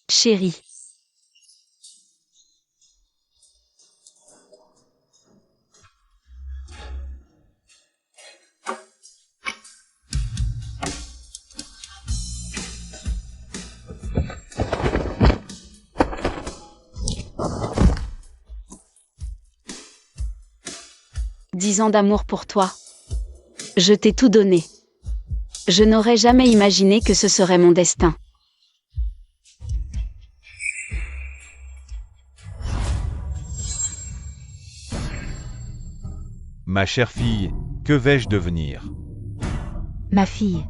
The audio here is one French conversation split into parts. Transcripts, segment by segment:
Chérie. Dix ans d'amour pour toi. Je t'ai tout donné. Je n'aurais jamais imaginé que ce serait mon destin. Ma chère fille, que vais-je devenir? Ma fille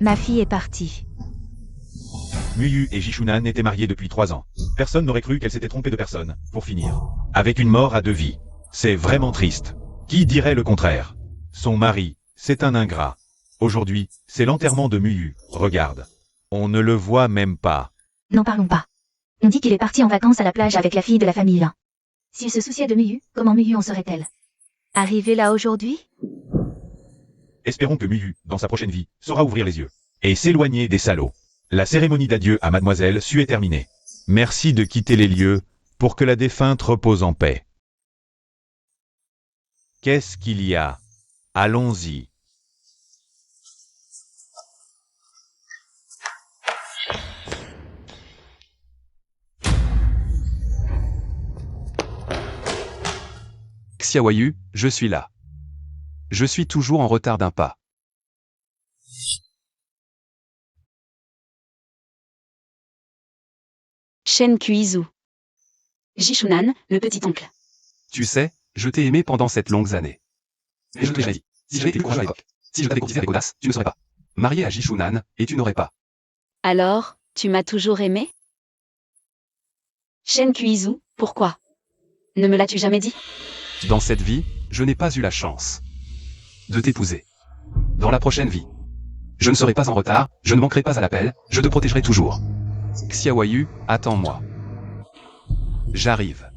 est partie. Muyu et Jishunan étaient mariés depuis 3 ans. Personne n'aurait cru qu'elle s'était trompée de personne, pour finir. Avec une mort à 2 vies. C'est vraiment triste. Qui dirait le contraire? Son mari, c'est un ingrat. Aujourd'hui, c'est l'enterrement de Muyu, regarde. On ne le voit même pas. N'en parlons pas. On dit qu'il est parti en vacances à la plage avec la fille de la famille Lin. S'il se souciait de Muyu, comment Muyu en serait-elle? Arrivée là aujourd'hui? Espérons que Muyu, dans sa prochaine vie, saura ouvrir les yeux. Et s'éloigner des salauds. La cérémonie d'adieu à Mademoiselle Su est terminée. Merci de quitter les lieux, pour que la défunte repose en paix. Qu'est-ce qu'il y a? Allons-y. Xiaoyu, je suis là. Je suis toujours en retard d'un pas. Shen Kuizu. Jishunan, le petit-oncle. Tu sais, je t'ai aimé pendant cette longue année. Et je te l'ai déjà dit, si j'avais été courageux à l'époque, si je t'avais courtisé avec audace, tu ne serais pas marié à Jishunan, et tu n'aurais pas. Alors, tu m'as toujours aimé? Shen Kuizu, pourquoi? Ne me l'as-tu jamais dit? Dans cette vie, je n'ai pas eu la chance de t'épouser. Dans la prochaine vie, je ne serai pas en retard, je ne manquerai pas à l'appel, je te protégerai toujours. Xiaoyu, attends-moi. J'arrive.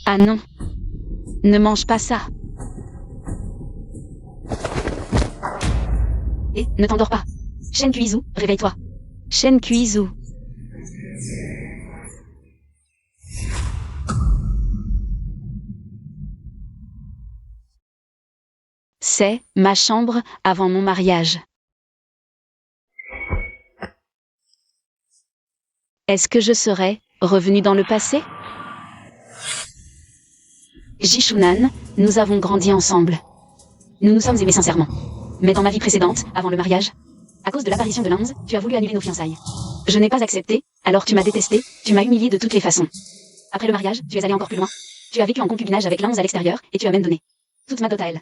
Ah non. Ne mange pas ça. Et ne t'endors pas. Shen Kuizu, réveille-toi. Shen Kuizu. C'est ma chambre avant mon mariage. Est-ce que je serais revenu dans le passé? Jishunan, nous avons grandi ensemble. Nous nous sommes aimés sincèrement. Mais dans ma vie précédente, avant le mariage, à cause de l'apparition de Lanz, tu as voulu annuler nos fiançailles. Je n'ai pas accepté, alors tu m'as détesté, tu m'as humilié de toutes les façons. Après le mariage, tu es allé encore plus loin. Tu as vécu en concubinage avec Lanz à l'extérieur, et tu as même donné toute ma dot à elle.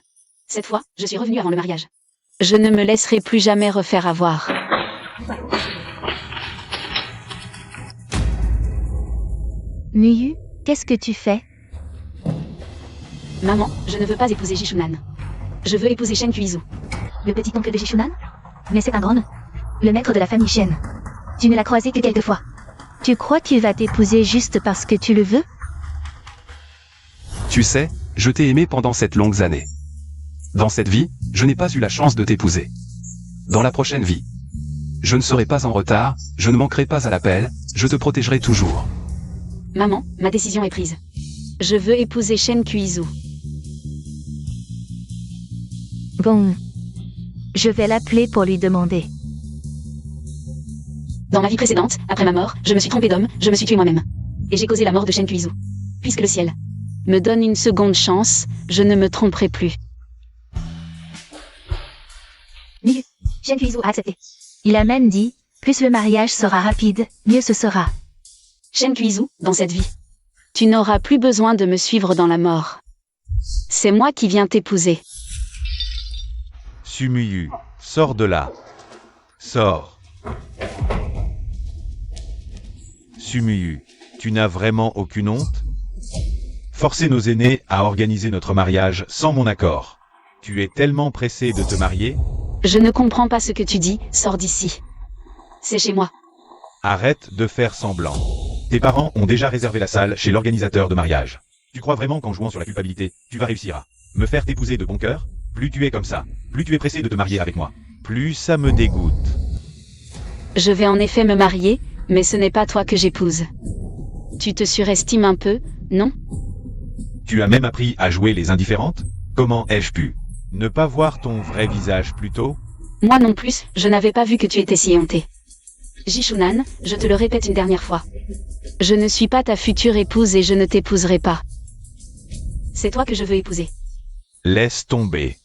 Cette fois, je suis revenue avant le mariage. Je ne me laisserai plus jamais refaire avoir. Muyu, qu'est-ce que tu fais? Maman, je ne veux pas épouser Jishunan. Je veux épouser Shen Kuizu. Le petit-oncle de Jishunan? Mais c'est un grand, le maître de la famille Shen. Tu ne l'as croisé que quelques fois. Tu crois qu'il va t'épouser juste parce que tu le veux? Tu sais, je t'ai aimé pendant cette longue année. Dans cette vie, je n'ai pas eu la chance de t'épouser. Dans la prochaine vie, je ne serai pas en retard, je ne manquerai pas à l'appel, je te protégerai toujours. Maman, ma décision est prise. Je veux épouser Shen Kuizu. Bon. Je vais l'appeler pour lui demander. Dans ma vie précédente, après ma mort, je me suis trompée d'homme, je me suis tué moi-même. Et j'ai causé la mort de Shen Kuizu. Puisque le ciel me donne une seconde chance, je ne me tromperai plus. Muyu, Shen Kuizu a accepté. Il a même dit, plus le mariage sera rapide, mieux ce sera. Shen Kuizu, dans cette vie, tu n'auras plus besoin de me suivre dans la mort. C'est moi qui viens t'épouser. Sumuyu, sors de là. Sors. Sumuyu, tu n'as vraiment aucune honte? Forcer nos aînés à organiser notre mariage sans mon accord. Tu es tellement pressé de te marier? Je ne comprends pas ce que tu dis, sors d'ici. C'est chez moi. Arrête de faire semblant. Tes parents ont déjà réservé la salle chez l'organisateur de mariage. Tu crois vraiment qu'en jouant sur la culpabilité, tu vas réussir à me faire t'épouser de bon cœur? Plus tu es comme ça, plus tu es pressé de te marier avec moi. plus ça me dégoûte. Je vais en effet me marier, mais ce n'est pas toi que j'épouse. Tu te surestimes un peu, non? Tu as même appris à jouer les indifférentes? Comment ai-je pu ne pas voir ton vrai visage plus tôt? Moi non plus, je n'avais pas vu que tu étais si honté. Jishunan, je te le répète une dernière fois. Je ne suis pas ta future épouse et je ne t'épouserai pas. C'est toi que je veux épouser. Laisse tomber.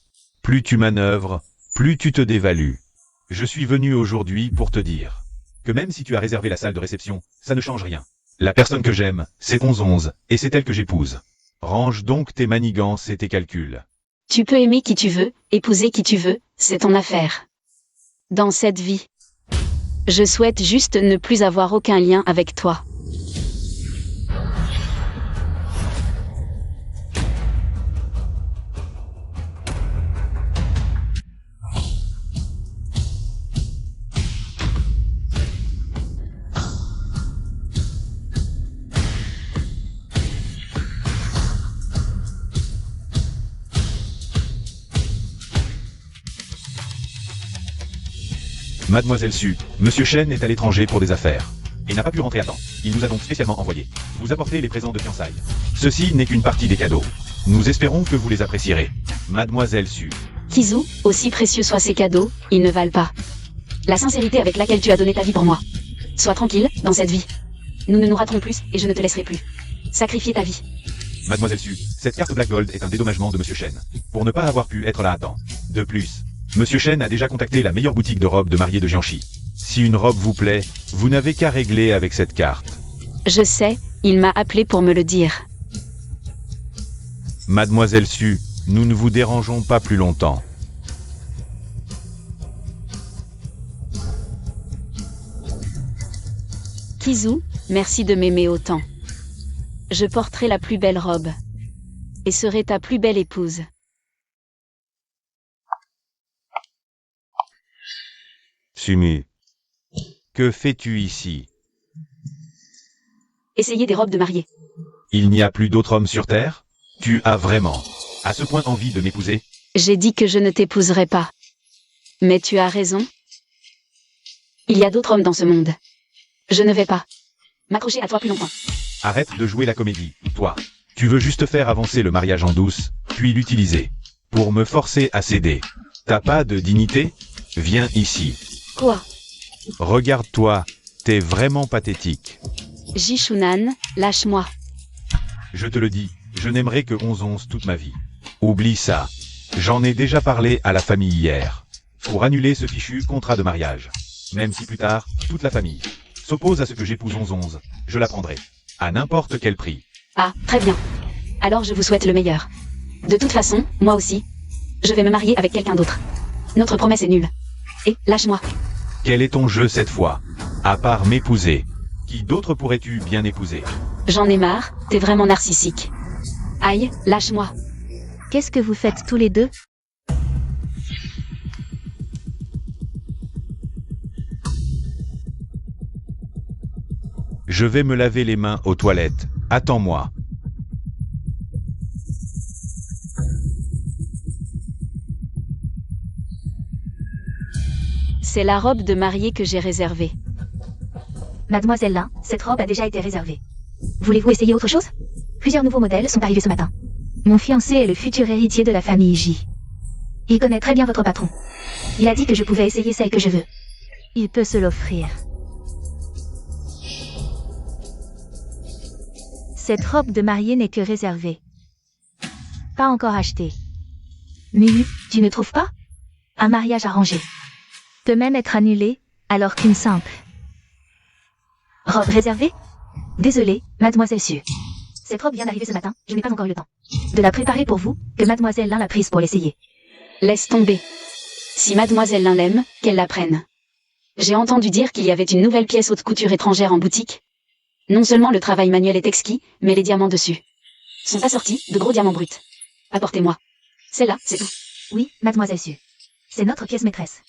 Plus tu manœuvres, plus tu te dévalues. Je suis venu aujourd'hui pour te dire que même si tu as réservé la salle de réception, ça ne change rien. La personne que j'aime, c'est 11-11, et c'est elle que j'épouse. Range donc tes manigances et tes calculs. Tu peux aimer qui tu veux, épouser qui tu veux, c'est ton affaire. Dans cette vie, je souhaite juste ne plus avoir aucun lien avec toi. Mademoiselle Su, Monsieur Shen est à l'étranger pour des affaires. Et n'a pas pu rentrer à temps. Il nous a donc spécialement envoyé vous apporter les présents de fiançailles. Ceci n'est qu'une partie des cadeaux. Nous espérons que vous les apprécierez. Mademoiselle Su. Kizu, aussi précieux soient ces cadeaux, ils ne valent pas la sincérité avec laquelle tu as donné ta vie pour moi. Sois tranquille, dans cette vie. Nous ne nous raterons plus, et je ne te laisserai plus sacrifier ta vie. Mademoiselle Su, cette carte Black Gold est un dédommagement de Monsieur Shen, pour ne pas avoir pu être là à temps. De plus, Monsieur Shen a déjà contacté la meilleure boutique de robes de mariée de Jiangxi. Si une robe vous plaît, vous n'avez qu'à régler avec cette carte. Je sais, il m'a appelé pour me le dire. Mademoiselle Su, nous ne vous dérangeons pas plus longtemps. Kizu, merci de m'aimer autant. Je porterai la plus belle robe. Et serai ta plus belle épouse. Sumu. Que fais-tu ici? Essayez des robes de mariée. Il n'y a plus d'autres hommes sur Terre? Tu as vraiment, à ce point envie de m'épouser? J'ai dit que je ne t'épouserai pas. Mais tu as raison. Il y a d'autres hommes dans ce monde. Je ne vais pas m'accrocher à toi plus longtemps. Arrête de jouer la comédie, toi. Tu veux juste faire avancer le mariage en douce, puis l'utiliser pour me forcer à céder. T'as pas de dignité? Viens ici. Quoi? Regarde-toi, t'es vraiment pathétique. Jishunan, lâche-moi. Je te le dis, je n'aimerai que 11-11 toute ma vie. Oublie ça. J'en ai déjà parlé à la famille hier. Pour annuler ce fichu contrat de mariage. Même si plus tard, toute la famille s'oppose à ce que j'épouse 11-11, je la prendrai. À n'importe quel prix. Ah, très bien. Alors je vous souhaite le meilleur. De toute façon, moi aussi. Je vais me marier avec quelqu'un d'autre. Notre promesse est nulle. Et, lâche-moi. Quel est ton jeu cette fois? À part m'épouser. Qui d'autre pourrais-tu bien épouser? J'en ai marre, t'es vraiment narcissique. Aïe, lâche-moi. Qu'est-ce que vous faites tous les deux? Je vais me laver les mains aux toilettes. Attends-moi. C'est la robe de mariée que j'ai réservée. Mademoiselle Lin, cette robe a déjà été réservée. Voulez-vous essayer autre chose? Plusieurs nouveaux modèles sont arrivés ce matin. Mon fiancé est le futur héritier de la famille J. Il connaît très bien votre patron. Il a dit que je pouvais essayer celle que je veux. Il peut se l'offrir. Cette robe de mariée n'est que réservée. Pas encore achetée. Mais tu ne trouves pas? Un mariage arrangé peut même être annulé, alors qu'une simple robe réservée? Désolée, mademoiselle Su. Cette robe vient d'arriver ce matin, je n'ai pas encore eu le temps de la préparer pour vous, que mademoiselle Lin l'a prise pour l'essayer. Laisse tomber. Si mademoiselle Lin l'aime, qu'elle la prenne. J'ai entendu dire qu'il y avait une nouvelle pièce haute couture étrangère en boutique. Non seulement le travail manuel est exquis, mais les diamants dessus sont assortis de gros diamants bruts. Apportez-moi. Celle-là, c'est tout. Oui, mademoiselle Su. C'est notre pièce maîtresse.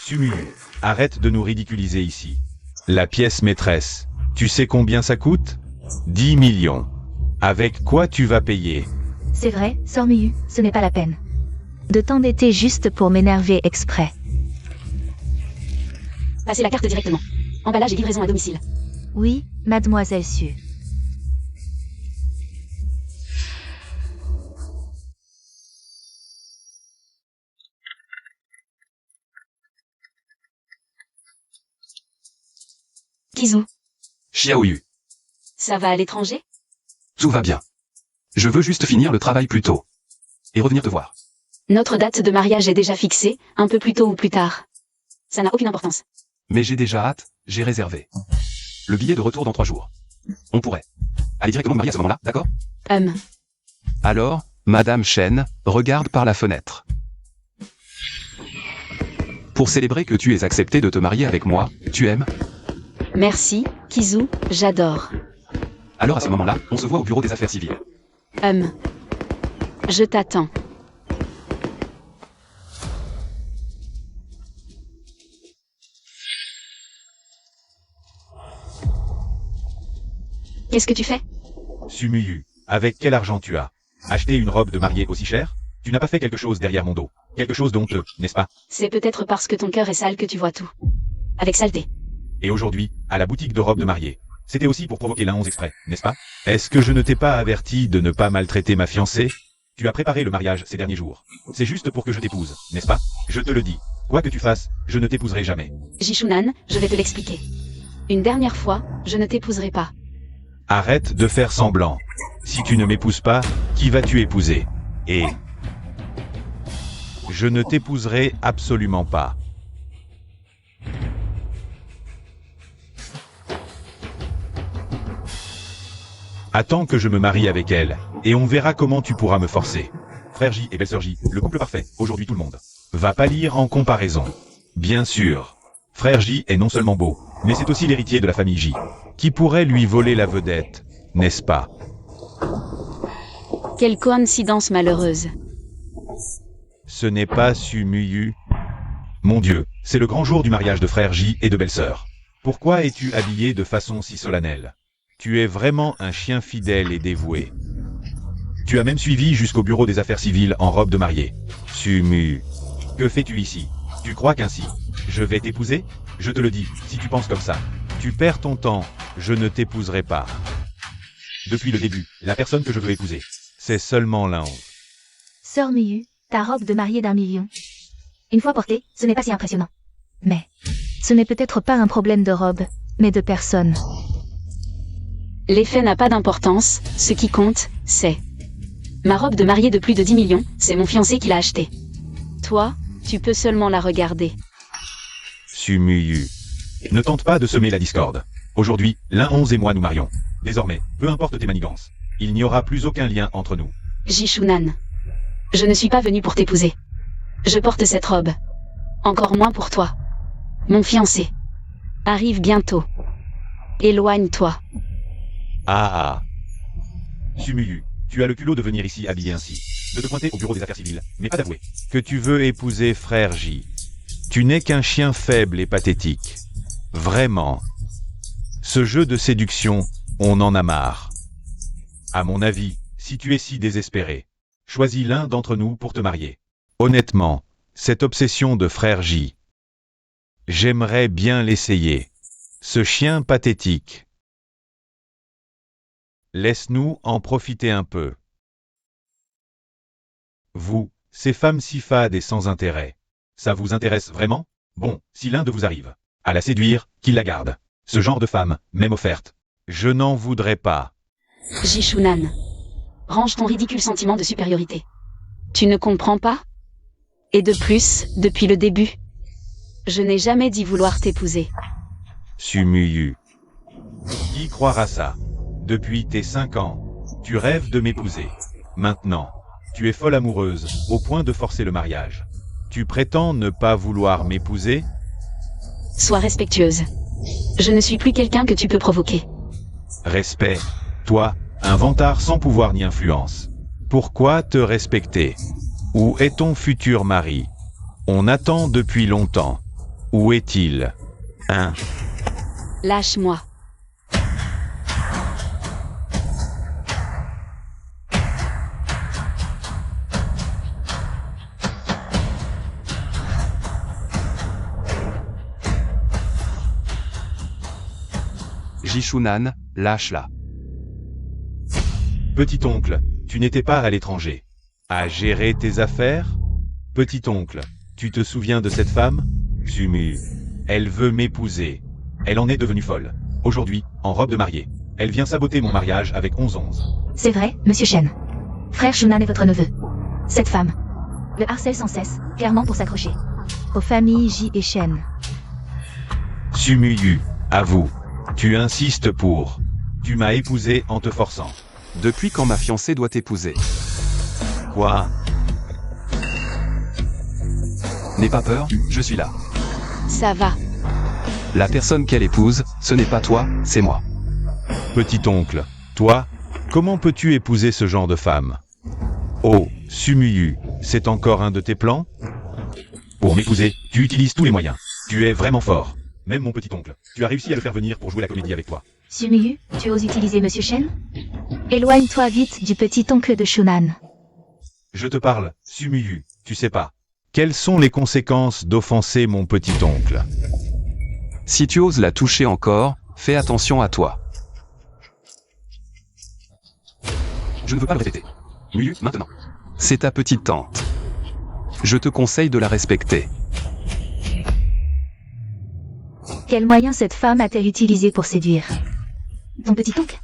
Sumu, arrête de nous ridiculiser ici. La pièce maîtresse, tu sais combien ça coûte? 10 millions. Avec quoi tu vas payer? C'est vrai, Sœur Miyu, ce n'est pas la peine de t'endetter juste pour m'énerver exprès. Passez la carte directement. Emballage et livraison à domicile. Oui, mademoiselle Su. Kizu, Xiaoyu, ça va à l'étranger? tout va bien. Je veux juste finir le travail plus tôt. Et revenir te voir. Notre date de mariage est déjà fixée, un peu plus tôt ou plus tard. Ça n'a aucune importance. Mais j'ai déjà hâte, j'ai réservé. Le billet de retour dans 3 jours. On pourrait aller directement me marier à ce moment-là, d'accord? Alors, Madame Chen, regarde par la fenêtre. Pour célébrer que tu aies accepté de te marier avec moi, tu aimes? Merci, Kizu, j'adore. Alors à ce moment-là, on se voit au bureau des affaires civiles. Je t'attends. Qu'est-ce que tu fais? Sumuyu, avec quel argent tu as acheté une robe de mariée aussi chère? Tu n'as pas fait quelque chose derrière mon dos. Quelque chose d'honteux, n'est-ce pas? C'est peut-être parce que ton cœur est sale que tu vois tout. Avec saleté. Et aujourd'hui, à la boutique de robes de mariée. C'était aussi pour provoquer l'un 11 exprès, n'est-ce pas? Est-ce que je ne t'ai pas averti de ne pas maltraiter ma fiancée? Tu as préparé le mariage ces derniers jours. C'est juste pour que je t'épouse, n'est-ce pas? Je te le dis. Quoi que tu fasses, je ne t'épouserai jamais. Jishunan, je vais te l'expliquer. Une dernière fois, je ne t'épouserai pas. Arrête de faire semblant. Si tu ne m'épouses pas, qui vas-tu épouser? Et... je ne t'épouserai absolument pas. Attends que je me marie avec elle, et on verra comment tu pourras me forcer. Frère J et belle-sœur J, le couple parfait, aujourd'hui tout le monde va pâlir en comparaison. Bien sûr, Frère J est non seulement beau, mais c'est aussi l'héritier de la famille J. Qui pourrait lui voler la vedette, n'est-ce pas? Quelle coïncidence malheureuse. Ce n'est pas Sumuyu. Mon Dieu, c'est le grand jour du mariage de Frère J et de belle-sœur. Pourquoi es-tu habillé de façon si solennelle? Tu es vraiment un chien fidèle et dévoué. Tu as même suivi jusqu'au bureau des affaires civiles en robe de mariée. Sumu. Que fais-tu ici? Tu crois qu'ainsi je vais t'épouser? Je te le dis, si tu penses comme ça, tu perds ton temps, je ne t'épouserai pas. Depuis le début, la personne que je veux épouser, c'est seulement l'un. Sœur Miyu, ta robe de mariée d'1 million. Une fois portée, ce n'est pas si impressionnant. Mais, ce n'est peut-être pas un problème de robe, mais de personne. L'effet n'a pas d'importance, ce qui compte, c'est... ma robe de mariée de plus de 10 millions, c'est mon fiancé qui l'a achetée. Toi, tu peux seulement la regarder. Sumuyu. Ne tente pas de semer la discorde. Aujourd'hui, l'un 11 et moi nous marions. Désormais, peu importe tes manigances, il n'y aura plus aucun lien entre nous. Jishunan. Je ne suis pas venu pour t'épouser. Je porte cette robe. Encore moins pour toi. Mon fiancé. Arrive bientôt. Éloigne-toi. Ah. Sumuyu, tu as le culot de venir ici habillé ainsi, de te pointer au bureau des affaires civiles, mais pas d'avouer que tu veux épouser Frère J. Tu n'es qu'un chien faible et pathétique. Vraiment. Ce jeu de séduction, on en a marre. À mon avis, si tu es si désespéré, choisis l'un d'entre nous pour te marier. Honnêtement, cette obsession de Frère J. J'aimerais bien l'essayer. Ce chien pathétique. Laisse-nous en profiter un peu. Vous, ces femmes si fades et sans intérêt, ça vous intéresse vraiment? Bon, si l'un de vous arrive à la séduire, qu'il la garde. Ce genre de femme, même offerte, je n'en voudrais pas. Jishunan. Range ton ridicule sentiment de supériorité. Tu ne comprends pas? Et de plus, depuis le début, je n'ai jamais dit vouloir t'épouser. Sumuyu. Qui croira ça? Depuis tes 5 ans, tu rêves de m'épouser. Maintenant, tu es folle amoureuse, au point de forcer le mariage. Tu prétends ne pas vouloir m'épouser? Sois respectueuse. Je ne suis plus quelqu'un que tu peux provoquer. Respect. Toi, un vantard sans pouvoir ni influence. Pourquoi te respecter? Où est ton futur mari? On attend depuis longtemps. Où est-il? Hein? Lâche-moi. Jishunan, lâche-la. Petit oncle, tu n'étais pas à l'étranger. À gérer tes affaires? Petit oncle, tu te souviens de cette femme? Sumu. Elle veut m'épouser. Elle en est devenue folle. Aujourd'hui, en robe de mariée. Elle vient saboter mon mariage avec 11-11. C'est vrai, monsieur Shen. Frère Shunan est votre neveu. Cette femme le harcèle sans cesse, clairement pour s'accrocher aux familles Ji et Shen. Sumuyu, avoue. Tu insistes pour. Tu m'as épousé en te forçant. Depuis quand ma fiancée doit t'épouser? Quoi? N'aie pas peur, je suis là. Ça va. La personne qu'elle épouse, ce n'est pas toi, c'est moi. Petit oncle, toi, comment peux-tu épouser ce genre de femme? Oh, Sumuyu, c'est encore un de tes plans? Pour m'épouser, tu utilises tous les moyens. Tu es vraiment fort. Même mon petit oncle, tu as réussi à le faire venir pour jouer la comédie avec toi. Sumiyu, tu oses utiliser monsieur Shen? Éloigne-toi vite du petit oncle de Shunan. Je te parle, Sumuyu, tu sais pas. Quelles sont les conséquences d'offenser mon petit oncle? Si tu oses la toucher encore, fais attention à toi. Je ne veux pas le répéter. Muyu, maintenant. C'est ta petite tante. Je te conseille de la respecter. Quel moyen cette femme a-t-elle utilisé pour séduire ton petit oncle?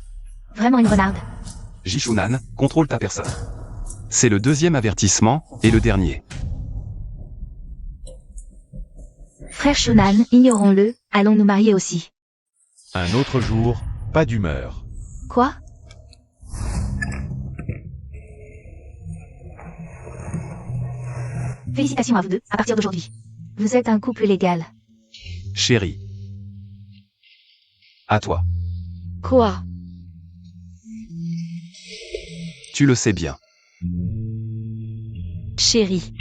Vraiment une renarde. Jishunan, contrôle ta personne. C'est le deuxième avertissement, et le dernier. Frère Shunan, ignorons-le, allons nous marier aussi. Un autre jour, pas d'humeur. Quoi? Félicitations à vous deux, à partir d'aujourd'hui. Vous êtes un couple légal. Chérie. À toi. Quoi? Tu le sais bien. Chérie.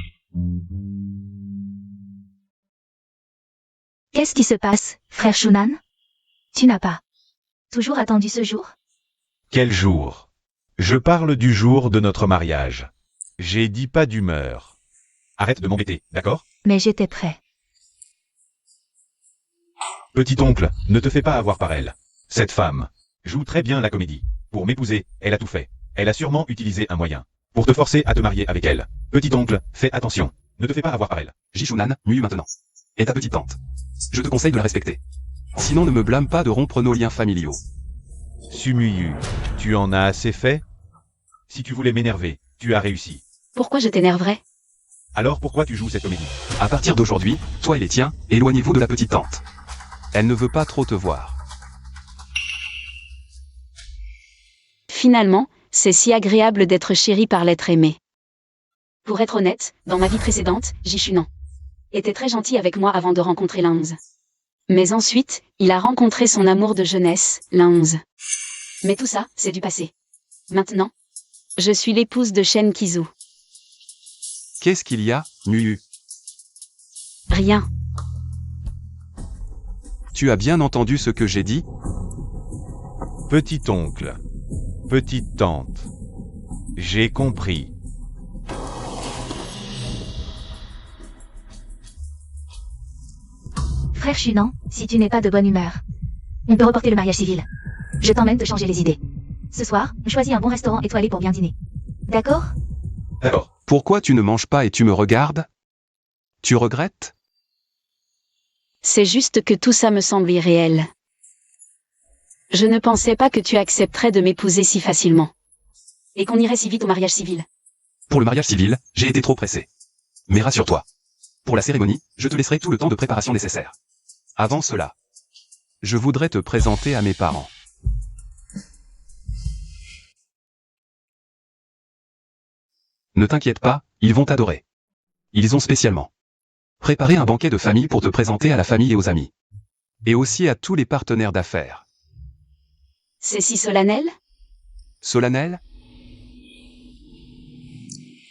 Qu'est-ce qui se passe, frère Shunan? Tu n'as pas toujours attendu ce jour? Quel jour? Je parle du jour de notre mariage. J'ai dit pas d'humeur. Arrête de m'embêter, d'accord? Mais j'étais prêt. Petit oncle, ne te fais pas avoir par elle. Cette femme joue très bien la comédie. Pour m'épouser, elle a tout fait. Elle a sûrement utilisé un moyen pour te forcer à te marier avec elle. Petit oncle, fais attention. Ne te fais pas avoir par elle. Jishunan, Muyu maintenant. Et ta petite tante. Je te conseille de la respecter. Sinon ne me blâme pas de rompre nos liens familiaux. Sumuyu, tu en as assez fait? Si tu voulais m'énerver, tu as réussi. Pourquoi je t'énerverais? Alors pourquoi tu joues cette comédie? À partir d'aujourd'hui, toi et les tiens, éloignez-vous de la petite tante. Elle ne veut pas trop te voir. Finalement, c'est si agréable d'être chéri par l'être aimé. Pour être honnête, dans ma vie précédente, Jishunan était très gentil avec moi avant de rencontrer Lanz. Mais ensuite, il a rencontré son amour de jeunesse, Lanz. Mais tout ça, c'est du passé. Maintenant, je suis l'épouse de Shen Kizu. Qu'est-ce qu'il y a, Muyu? Rien. Tu as bien entendu ce que j'ai dit? Petit oncle, petite tante, j'ai compris. Frère Shunan, si tu n'es pas de bonne humeur, on peut reporter le mariage civil. Je t'emmène te changer les idées. Ce soir, choisis un bon restaurant étoilé pour bien dîner. D'accord? D'accord. Pourquoi tu ne manges pas et tu me regardes? Tu regrettes? C'est juste que tout ça me semble irréel. Je ne pensais pas que tu accepterais de m'épouser si facilement. Et qu'on irait si vite au mariage civil. Pour le mariage civil, j'ai été trop pressé. Mais rassure-toi. Pour la cérémonie, je te laisserai tout le temps de préparation nécessaire. Avant cela, je voudrais te présenter à mes parents. Ne t'inquiète pas, ils vont t'adorer. Ils ont spécialement préparé un banquet de famille pour te présenter à la famille et aux amis. Et aussi à tous les partenaires d'affaires. C'est si solennel? Solennel?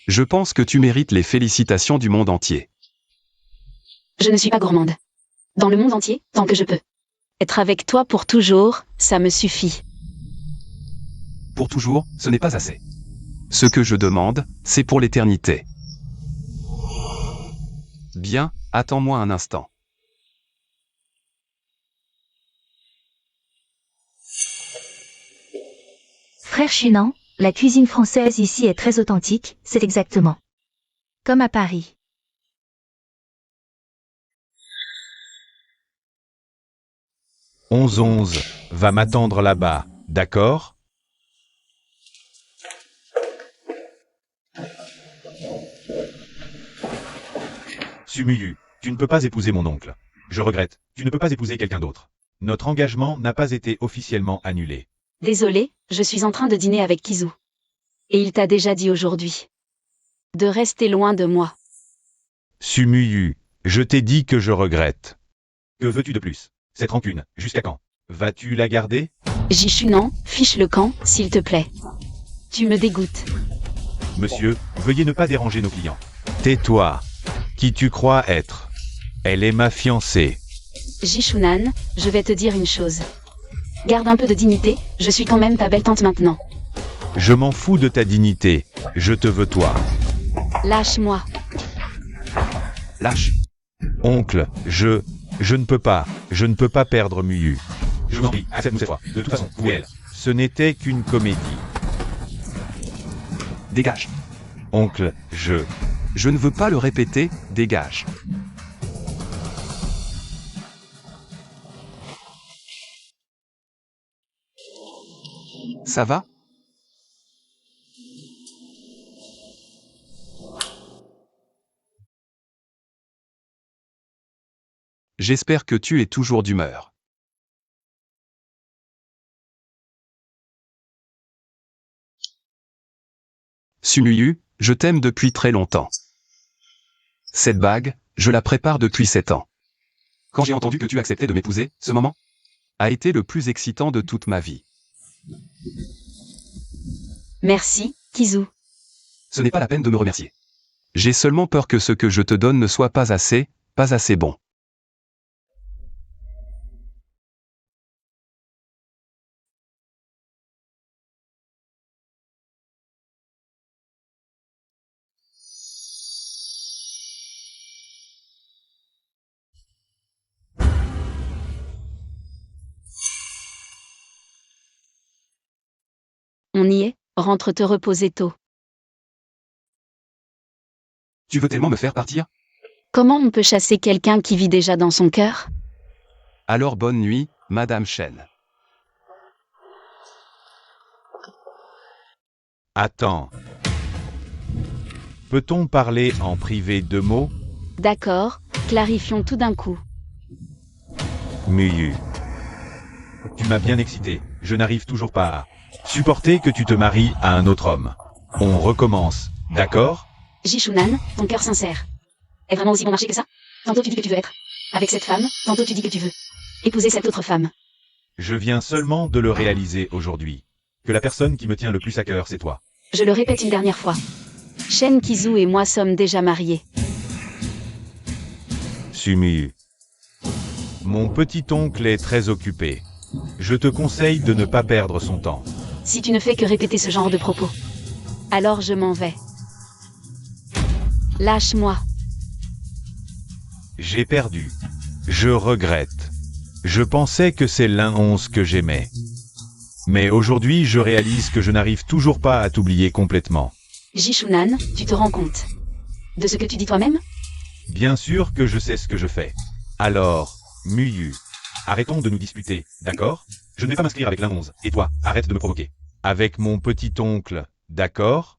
Je pense que tu mérites les félicitations du monde entier. Je ne suis pas gourmande. Dans le monde entier, tant que je peux. Être avec toi pour toujours, ça me suffit. Pour toujours, ce n'est pas assez. Ce que je demande, c'est pour l'éternité. Bien, attends-moi un instant. Frère Shunan, la cuisine française ici est très authentique, c'est exactement comme à Paris. Onze va m'attendre là-bas, d'accord? Sumuyu, tu ne peux pas épouser mon oncle. Je regrette, tu ne peux pas épouser quelqu'un d'autre. Notre engagement n'a pas été officiellement annulé. Désolé, je suis en train de dîner avec Kizu. Et il t'a déjà dit aujourd'hui de rester loin de moi. Sumuyu, je t'ai dit que je regrette. Que veux-tu de plus? Cette rancune, jusqu'à quand? Vas-tu la garder? Jishunan, fiche le camp, s'il te plaît. Tu me dégoûtes. Monsieur, veuillez ne pas déranger nos clients. Tais-toi. Qui tu crois être? Elle est ma fiancée. Jishunan, je vais te dire une chose. Garde un peu de dignité, je suis quand même ta belle tante maintenant. Je m'en fous de ta dignité. Je te veux toi. Lâche-moi. Lâche. Oncle, je ne peux pas perdre Muyu. Je vous en prie, accepte-nous cette fois. De toute façon, vous et elle. Ce n'était qu'une comédie. Dégage. Oncle, Je ne veux pas le répéter, dégage. Ça va? J'espère que tu es toujours d'humeur. Sumuyu, je t'aime depuis très longtemps. Cette bague, je la prépare depuis 7 ans. Quand j'ai entendu que tu acceptais de m'épouser, ce moment a été le plus excitant de toute ma vie. Merci, Kizu. Ce n'est pas la peine de me remercier. J'ai seulement peur que ce que je te donne ne soit pas assez bon. On y est, rentre te reposer tôt. Tu veux tellement me faire partir? Comment on peut chasser quelqu'un qui vit déjà dans son cœur? Alors bonne nuit, Madame Chen. Attends. Peut-on parler en privé 2 mots? D'accord, clarifions tout d'un coup. Muyu. Tu m'as bien excité. Je n'arrive toujours pas à supporter que tu te maries à un autre homme. On recommence, d'accord? Jishunan, ton cœur sincère est vraiment aussi bon marché que ça? Tantôt tu dis que tu veux être avec cette femme, tantôt tu dis que tu veux épouser cette autre femme. Je viens seulement de le réaliser aujourd'hui. Que la personne qui me tient le plus à cœur, c'est toi. Je le répète une dernière fois. Shen Kizu et moi sommes déjà mariés. Sumuyu. Mon petit-oncle est très occupé. Je te conseille de ne pas perdre son temps. Si tu ne fais que répéter ce genre de propos, alors je m'en vais. Lâche-moi. J'ai perdu. Je regrette. Je pensais que c'est l'un-11 que j'aimais. Mais aujourd'hui, je réalise que je n'arrive toujours pas à t'oublier complètement. Jishunan, tu te rends compte de ce que tu dis toi-même? Bien sûr que je sais ce que je fais. Alors, Muyu, arrêtons de nous disputer, d'accord? Je ne vais pas m'inscrire avec l'un-11, et toi, arrête de me provoquer. Avec mon petit-oncle, d'accord?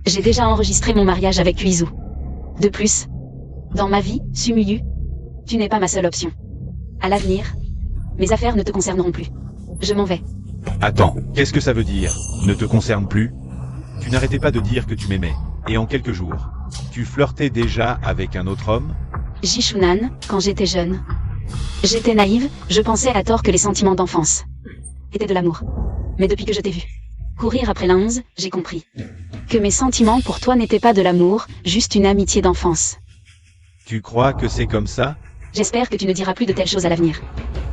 J'ai déjà enregistré mon mariage avec Kuizu. De plus, dans ma vie, Sumuyu, tu n'es pas ma seule option. À l'avenir, mes affaires ne te concerneront plus. Je m'en vais. Attends, qu'est-ce que ça veut dire? Ne te concerne plus? Tu n'arrêtais pas de dire que tu m'aimais, et en quelques jours, tu flirtais déjà avec un autre homme? Jishunan, quand j'étais jeune, j'étais naïve, je pensais à tort que les sentiments d'enfance étaient de l'amour. Mais depuis que je t'ai vu courir après l'un-11, j'ai compris que mes sentiments pour toi n'étaient pas de l'amour, juste une amitié d'enfance. Tu crois que c'est comme ça? J'espère que tu ne diras plus de telles choses à l'avenir.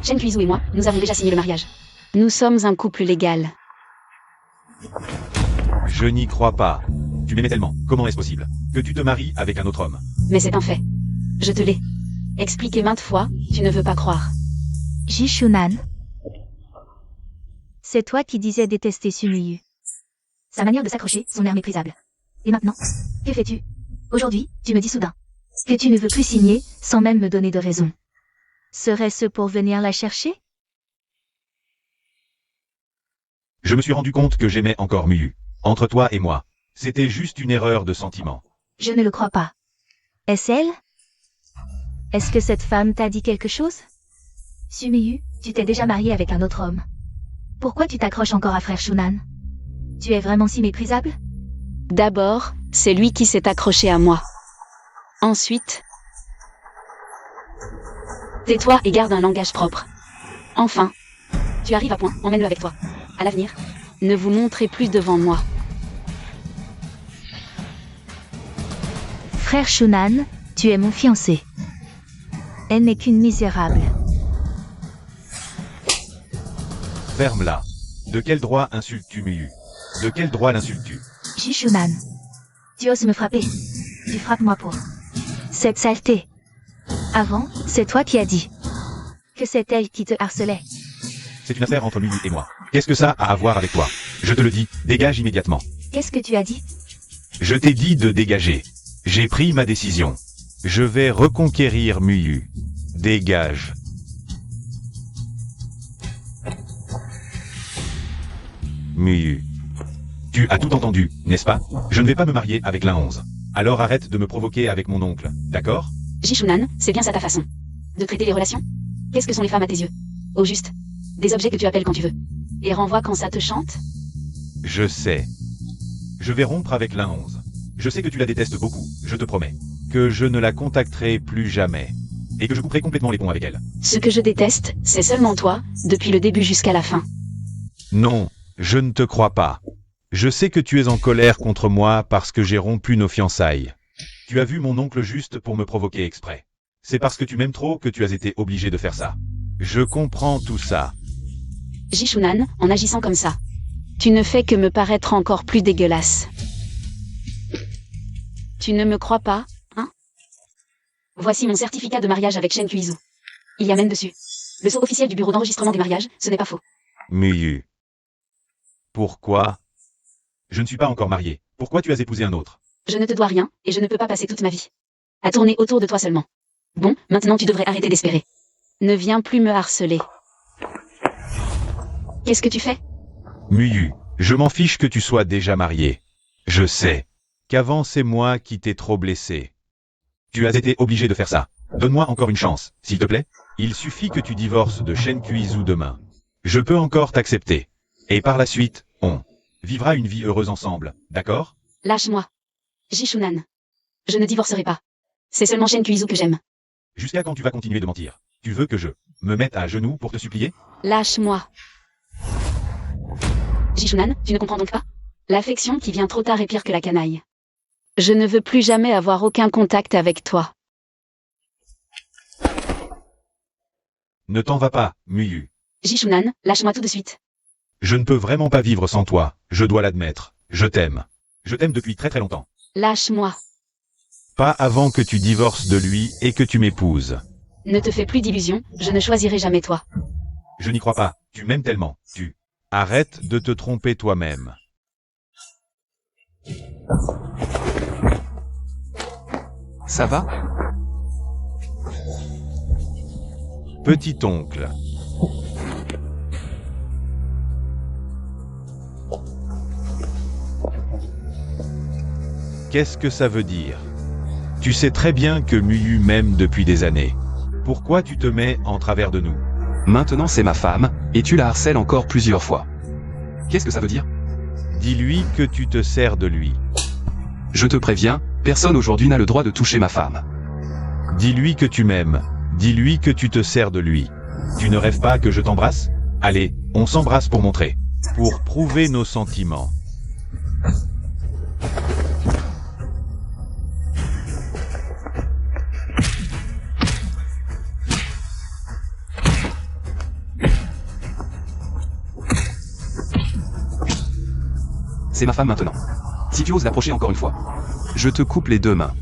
Shen Kuizu et moi, nous avons déjà signé le mariage. Nous sommes un couple légal. Je n'y crois pas. Tu m'aimais tellement. Comment est-ce possible que tu te maries avec un autre homme? Mais c'est un fait. Je te l'ai expliqué maintes fois, tu ne veux pas croire. Jishunan. C'est toi qui disais détester Sumiyu. Sa manière de s'accrocher, son air méprisable. Et maintenant, que fais-tu? Aujourd'hui, tu me dis soudain que tu ne veux plus signer, sans même me donner de raison. Serait-ce pour venir la chercher? Je me suis rendu compte que j'aimais encore Miyu. Entre toi et moi. C'était juste une erreur de sentiment. Je ne le crois pas. Est-ce elle? Est-ce que cette femme t'a dit quelque chose? Sumiyu, tu t'es déjà marié avec un autre homme. Pourquoi tu t'accroches encore à frère Shunan? Tu es vraiment si méprisable? D'abord, c'est lui qui s'est accroché à moi. Ensuite, tais-toi et garde un langage propre. Enfin, tu arrives à point, emmène-le avec toi. À l'avenir, ne vous montrez plus devant moi. Frère Shunan, tu es mon fiancé. Elle n'est qu'une misérable. Ferme-la. De quel droit insultes-tu Miyu? De quel droit l'insultes-tu? Jishunan. Tu oses me frapper. Tu frappes moi pour cette saleté. Avant, c'est toi qui as dit que c'est elle qui te harcelait. C'est une affaire entre Miyu et moi. Qu'est-ce que ça a à voir avec toi? Je te le dis, dégage immédiatement. Qu'est-ce que tu as dit? Je t'ai dit de dégager. J'ai pris ma décision. Je vais reconquérir Miyu. Dégage. Miyu. Tu as tout entendu, n'est-ce pas? Je ne vais pas me marier avec l'un 11. Alors arrête de me provoquer avec mon oncle, d'accord? Jishunan, c'est bien ça ta façon de traiter les relations? Qu'est-ce que sont les femmes à tes yeux? Au juste, des objets que tu appelles quand tu veux. Et renvoies quand ça te chante? Je sais. Je vais rompre avec l'un 11. Je sais que tu la détestes beaucoup, je te promets. Que je ne la contacterai plus jamais. Et que je couperai complètement les ponts avec elle. Ce que je déteste, c'est seulement toi, depuis le début jusqu'à la fin. Non, je ne te crois pas. Je sais que tu es en colère contre moi parce que j'ai rompu nos fiançailles. Tu as vu mon oncle juste pour me provoquer exprès. C'est parce que tu m'aimes trop que tu as été obligé de faire ça. Je comprends tout ça. Jishunan, en agissant comme ça, tu ne fais que me paraître encore plus dégueulasse. Tu ne me crois pas, hein? Voici mon certificat de mariage avec Shen Kuizu. Il y a même dessus le sceau officiel du bureau d'enregistrement des mariages, ce n'est pas faux. Miyu. Pourquoi? Je ne suis pas encore marié. Pourquoi tu as épousé un autre? Je ne te dois rien, et je ne peux pas passer toute ma vie à tourner autour de toi seulement. Bon, maintenant tu devrais arrêter d'espérer. Ne viens plus me harceler. Qu'est-ce que tu fais? Miyu, je m'en fiche que tu sois déjà marié. Je sais qu'avant c'est moi qui t'ai trop blessé. Tu as été obligé de faire ça. Donne-moi encore une chance, s'il te plaît. Il suffit que tu divorces de Shen Kuizu demain. Je peux encore t'accepter. Et par la suite, on vivra une vie heureuse ensemble, d'accord? Lâche-moi. Jishunan. Je ne divorcerai pas. C'est seulement Shen Kuizu que j'aime. Jusqu'à quand tu vas continuer de mentir? Tu veux que je me mette à genoux pour te supplier? Lâche-moi. Jishunan, tu ne comprends donc pas? L'affection qui vient trop tard est pire que la canaille. Je ne veux plus jamais avoir aucun contact avec toi. Ne t'en va pas, Miyu. Jishunan, lâche-moi tout de suite. Je ne peux vraiment pas vivre sans toi, je dois l'admettre. Je t'aime. Je t'aime depuis très très longtemps. Lâche-moi. Pas avant que tu divorces de lui et que tu m'épouses. Ne te fais plus d'illusions, je ne choisirai jamais toi. Je n'y crois pas, tu m'aimes tellement, tu. Arrête de te tromper toi-même. Ça va? Petit oncle. Qu'est-ce que ça veut dire? Tu sais très bien que Miyu m'aime depuis des années. Pourquoi tu te mets en travers de nous? Maintenant c'est ma femme, et tu la harcèles encore plusieurs fois. Qu'est-ce que ça veut dire? Dis-lui que tu te sers de lui. Je te préviens, personne aujourd'hui n'a le droit de toucher ma femme. Dis-lui que tu m'aimes. Dis-lui que tu te sers de lui. Tu ne rêves pas que je t'embrasse? Allez, on s'embrasse pour montrer. Pour prouver nos sentiments. C'est ma femme maintenant. Si tu oses l'approcher encore une fois, je te coupe les deux mains.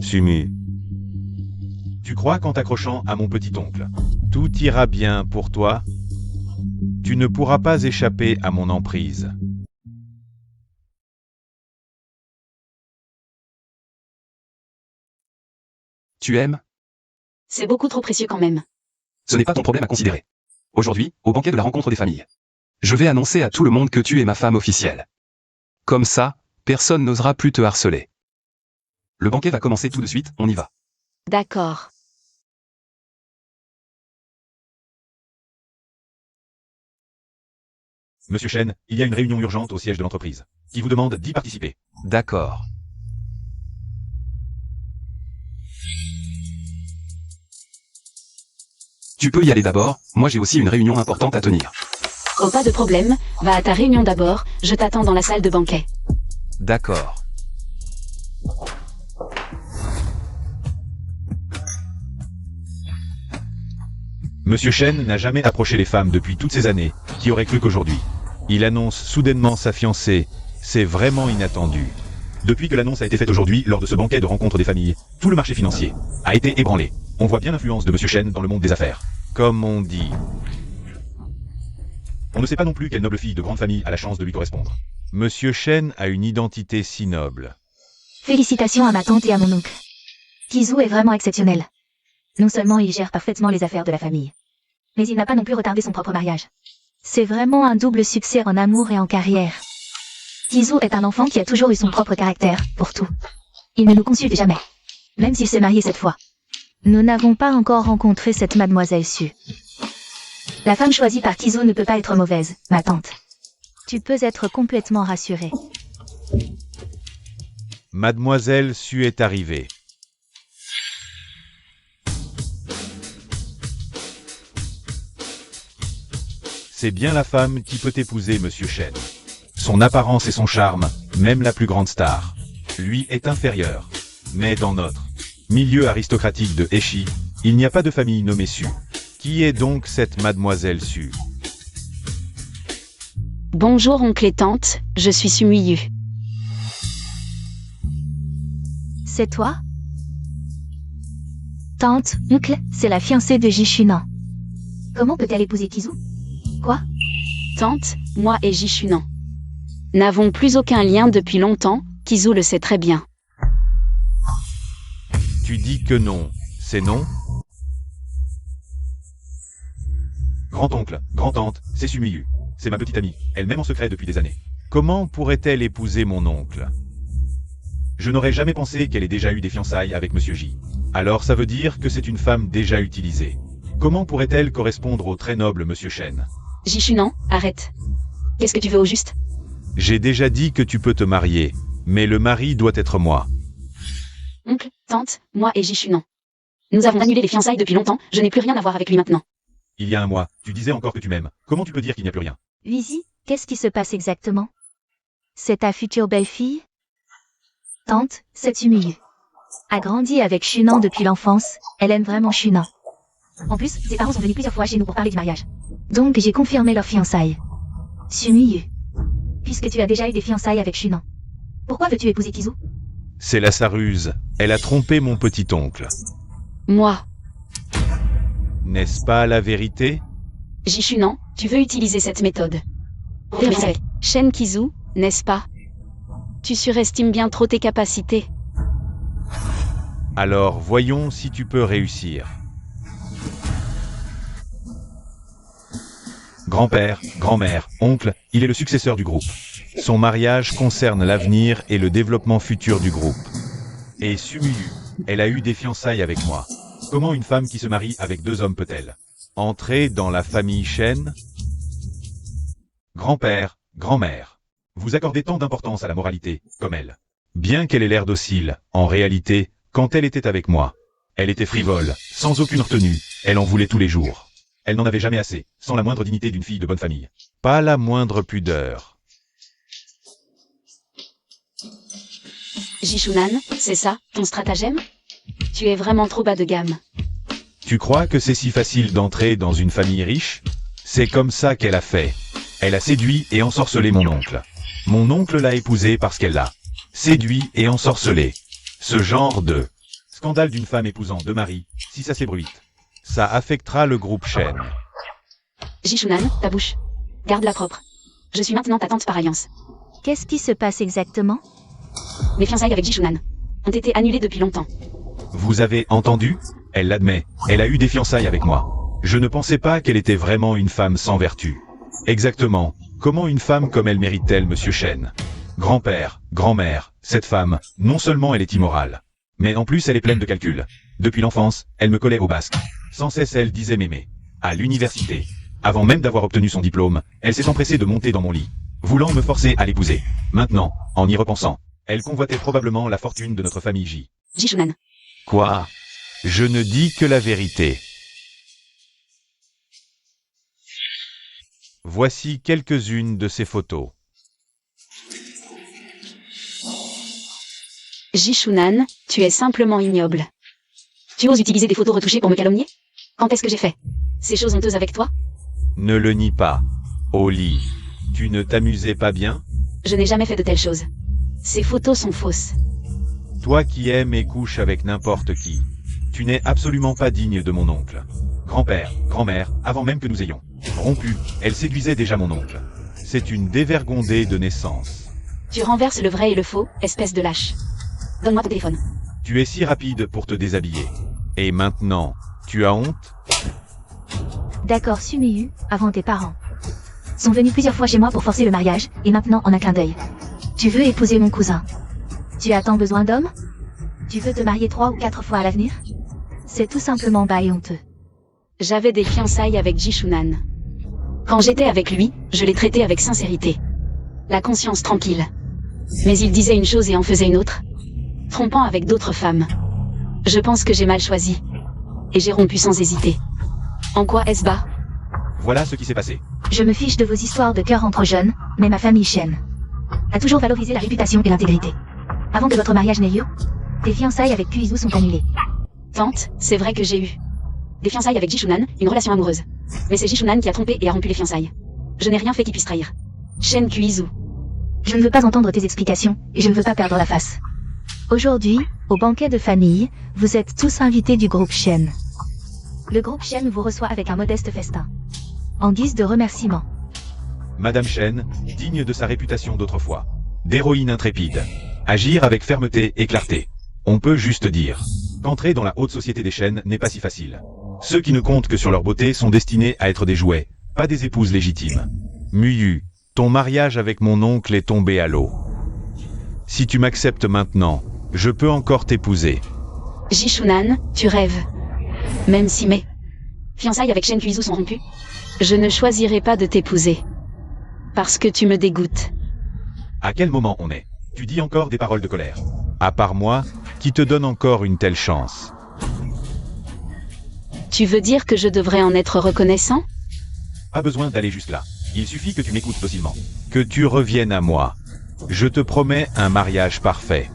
Sumu. Tu crois qu'en t'accrochant à mon petit-oncle, tout ira bien pour toi? Tu ne pourras pas échapper à mon emprise. Tu aimes? C'est beaucoup trop précieux quand même. Ce n'est pas ton problème à considérer. Aujourd'hui, au banquet de la rencontre des familles, je vais annoncer à tout le monde que tu es ma femme officielle. Comme ça, personne n'osera plus te harceler. Le banquet va commencer tout de suite, on y va. D'accord. Monsieur Chen, il y a une réunion urgente au siège de l'entreprise, qui vous demande d'y participer. D'accord. Tu peux y aller d'abord, moi j'ai aussi une réunion importante à tenir. Oh, pas de problème, va à ta réunion d'abord, je t'attends dans la salle de banquet. D'accord. Monsieur Chen n'a jamais approché les femmes depuis toutes ces années, qui aurait cru qu'aujourd'hui. Il annonce soudainement sa fiancée, c'est vraiment inattendu. Depuis que l'annonce a été faite aujourd'hui, lors de ce banquet de rencontre des familles, tout le marché financier a été ébranlé. On voit bien l'influence de Monsieur Chen dans le monde des affaires. Comme on dit. On ne sait pas non plus quelle noble fille de grande famille a la chance de lui correspondre. Monsieur Chen a une identité si noble. Félicitations à ma tante et à mon oncle. Kizu est vraiment exceptionnel. Non seulement il gère parfaitement les affaires de la famille, mais il n'a pas non plus retardé son propre mariage. C'est vraiment un double succès en amour et en carrière. Kizu est un enfant qui a toujours eu son propre caractère, pour tout. Il ne nous consulte jamais, même s'il s'est marié cette fois. Nous n'avons pas encore rencontré cette mademoiselle Su. La femme choisie par Kizu ne peut pas être mauvaise, ma tante. Tu peux être complètement rassurée. Mademoiselle Su est arrivée. C'est bien la femme qui peut épouser Monsieur Chen. Son apparence et son charme, même la plus grande star, lui est inférieur. Mais dans notre milieu aristocratique de Heshi, il n'y a pas de famille nommée Su. Qui est donc cette mademoiselle Su? Bonjour oncle et tante, je suis Sumuyu. C'est toi? Tante, oncle, c'est la fiancée de Jishunan. Comment peut-elle épouser Kizu? Quoi? Tante, moi et Jishunan n'avons plus aucun lien depuis longtemps, Kizu le sait très bien. Tu dis que non, c'est non? Grand-oncle, grand-tante, c'est Sumiyu. C'est ma petite amie, elle m'aime en secret depuis des années. Comment pourrait-elle épouser mon oncle? Je n'aurais jamais pensé qu'elle ait déjà eu des fiançailles avec Monsieur J. Alors ça veut dire que c'est une femme déjà utilisée. Comment pourrait-elle correspondre au très noble Monsieur Chen? Jishunan, arrête. Qu'est-ce que tu veux au juste? J'ai déjà dit que tu peux te marier, mais le mari doit être moi. Oncle, tante, moi et Jishunan. Nous avons annulé les fiançailles depuis longtemps, je n'ai plus rien à voir avec lui maintenant. Il y a un mois, tu disais encore que tu m'aimes. Comment tu peux dire qu'il n'y a plus rien? Lizzie, qu'est-ce qui se passe exactement? C'est ta future belle-fille? Tante, c'est Sumuyu. A grandi avec Shunan depuis l'enfance, elle aime vraiment Shunan. En plus, ses parents sont venus plusieurs fois chez nous pour parler du mariage. Donc j'ai confirmé leur fiançailles. Sumuyu. Puisque tu as déjà eu des fiançailles avec Shunan, pourquoi veux-tu épouser Kizu? C'est là sa ruse. Elle a trompé mon petit-oncle. Moi. N'est-ce pas la vérité? Jishunan, tu veux utiliser cette méthode. Terminé. Shen Kizu, n'est-ce pas? Tu surestimes bien trop tes capacités. Alors voyons si tu peux réussir. Grand-père, grand-mère, oncle, il est le successeur du groupe. Son mariage concerne l'avenir et le développement futur du groupe. Et Sumuyu, elle a eu des fiançailles avec moi. Comment une femme qui se marie avec deux hommes peut-elle entrer dans la famille Chen? Grand-père, grand-mère, vous accordez tant d'importance à la moralité, comme elle. Bien qu'elle ait l'air docile, en réalité, quand elle était avec moi, elle était frivole, sans aucune retenue, Elle en voulait tous les jours. Elle n'en avait jamais assez, sans la moindre dignité d'une fille de bonne famille. Pas la moindre pudeur. Jishunan, c'est ça, ton stratagème? Tu es vraiment trop bas de gamme. Tu crois que c'est si facile d'entrer dans une famille riche? C'est comme ça qu'elle a fait. Elle a séduit et ensorcelé mon oncle. Mon oncle l'a épousée parce qu'elle l'a séduit et ensorcelé. Ce genre de scandale d'une femme épousant deux maris, si ça s'ébruite, ça affectera le groupe Shen. Jishunan, ta bouche. Garde-la propre. Je suis maintenant ta tante par alliance. Qu'est-ce qui se passe exactement? Mes fiançailles avec Jishunan ont été annulées depuis longtemps. Vous avez entendu? Elle l'admet, elle a eu des fiançailles avec moi. Je ne pensais pas qu'elle était vraiment une femme sans vertu. Exactement, comment une femme comme elle mérite-t-elle, monsieur Shen? Grand-père, grand-mère, cette femme, non seulement elle est immorale, mais en plus elle est pleine de calculs. Depuis l'enfance, elle me collait au basque. Sans cesse elle disait m'aimer. À l'université, avant même d'avoir obtenu son diplôme, elle s'est empressée de monter dans mon lit, voulant me forcer à l'épouser. Maintenant, en y repensant, elle convoitait probablement la fortune de notre famille J. Jishunan. Quoi? Je ne dis que la vérité. Voici quelques-unes de ces photos. Jishunan, tu es simplement ignoble. Tu oses utiliser des photos retouchées pour me calomnier? Quand est-ce que j'ai fait ces choses honteuses avec toi? Ne le nie pas. Au lit, tu ne t'amusais pas bien? Je n'ai jamais fait de telles choses. Ces photos sont fausses. Toi qui aimes et couches avec n'importe qui, tu n'es absolument pas digne de mon oncle. Grand-père, grand-mère, avant même que nous ayons rompu, elle séduisait déjà mon oncle. C'est une dévergondée de naissance. Tu renverses le vrai et le faux, espèce de lâche. Donne-moi ton téléphone. Tu es si rapide pour te déshabiller. Et maintenant, tu as honte? D'accord, Sumiyu, avant tes parents sont venus plusieurs fois chez moi pour forcer le mariage, et maintenant en un clin d'œil. Tu veux épouser mon cousin? Tu as tant besoin d'hommes? Tu veux te marier 3 ou 4 fois à l'avenir? C'est tout simplement bas et honteux. J'avais des fiançailles avec Jishunan. Quand j'étais avec lui, je l'ai traité avec sincérité. La conscience tranquille. Mais il disait une chose et en faisait une autre, trompant avec d'autres femmes. Je pense que j'ai mal choisi. Et j'ai rompu sans hésiter. En quoi est-ce bas? Voilà ce qui s'est passé. Je me fiche de vos histoires de cœur entre jeunes, mais ma famille Shen a toujours valorisé la réputation et l'intégrité. Avant que votre mariage n'ait lieu, tes fiançailles avec Kuizu sont annulées. Tante, c'est vrai que j'ai eu des fiançailles avec Jishunan, une relation amoureuse. Mais c'est Jishunan qui a trompé et a rompu les fiançailles. Je n'ai rien fait qui puisse trahir Shen Kuizu. Je ne veux pas entendre tes explications, et je ne veux pas perdre la face. Aujourd'hui, au banquet de famille, vous êtes tous invités du groupe Shen. Le groupe Shen vous reçoit avec un modeste festin, en guise de remerciement. Madame Shen, digne de sa réputation d'autrefois, d'héroïne intrépide, agir avec fermeté et clarté. On peut juste dire qu'entrer dans la haute société des Shen n'est pas si facile. Ceux qui ne comptent que sur leur beauté sont destinés à être des jouets, pas des épouses légitimes. Muyu, ton mariage avec mon oncle est tombé à l'eau. Si tu m'acceptes maintenant, je peux encore t'épouser. Jishunan, tu rêves. Même si mes fiançailles avec Shen Kuizu sont rompues, je ne choisirai pas de t'épouser. Parce que tu me dégoûtes. À quel moment on est? Tu dis encore des paroles de colère. À part moi, qui te donne encore une telle chance? Tu veux dire que je devrais en être reconnaissant? Pas besoin d'aller juste là. Il suffit que tu m'écoutes docilement. Que tu reviennes à moi. Je te promets un mariage parfait.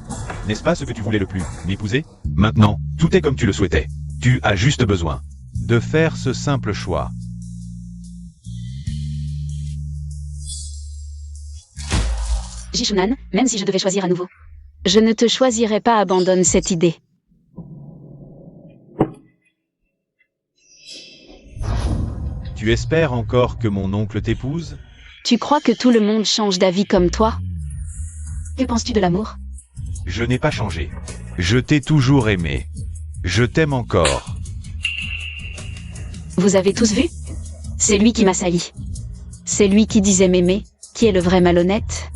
N'est-ce pas ce que tu voulais le plus, m'épouser? Maintenant, tout est comme tu le souhaitais. Tu as juste besoin de faire ce simple choix. Jishunan, même si je devais choisir à nouveau, je ne te choisirais pas, abandonne cette idée. Tu espères encore que mon oncle t'épouse? Tu crois que tout le monde change d'avis comme toi? Que penses-tu de l'amour? Je n'ai pas changé. Je t'ai toujours aimé. Je t'aime encore. Vous avez tous vu? C'est lui qui m'a sali. C'est lui qui disait m'aimer. Qui est le vrai malhonnête?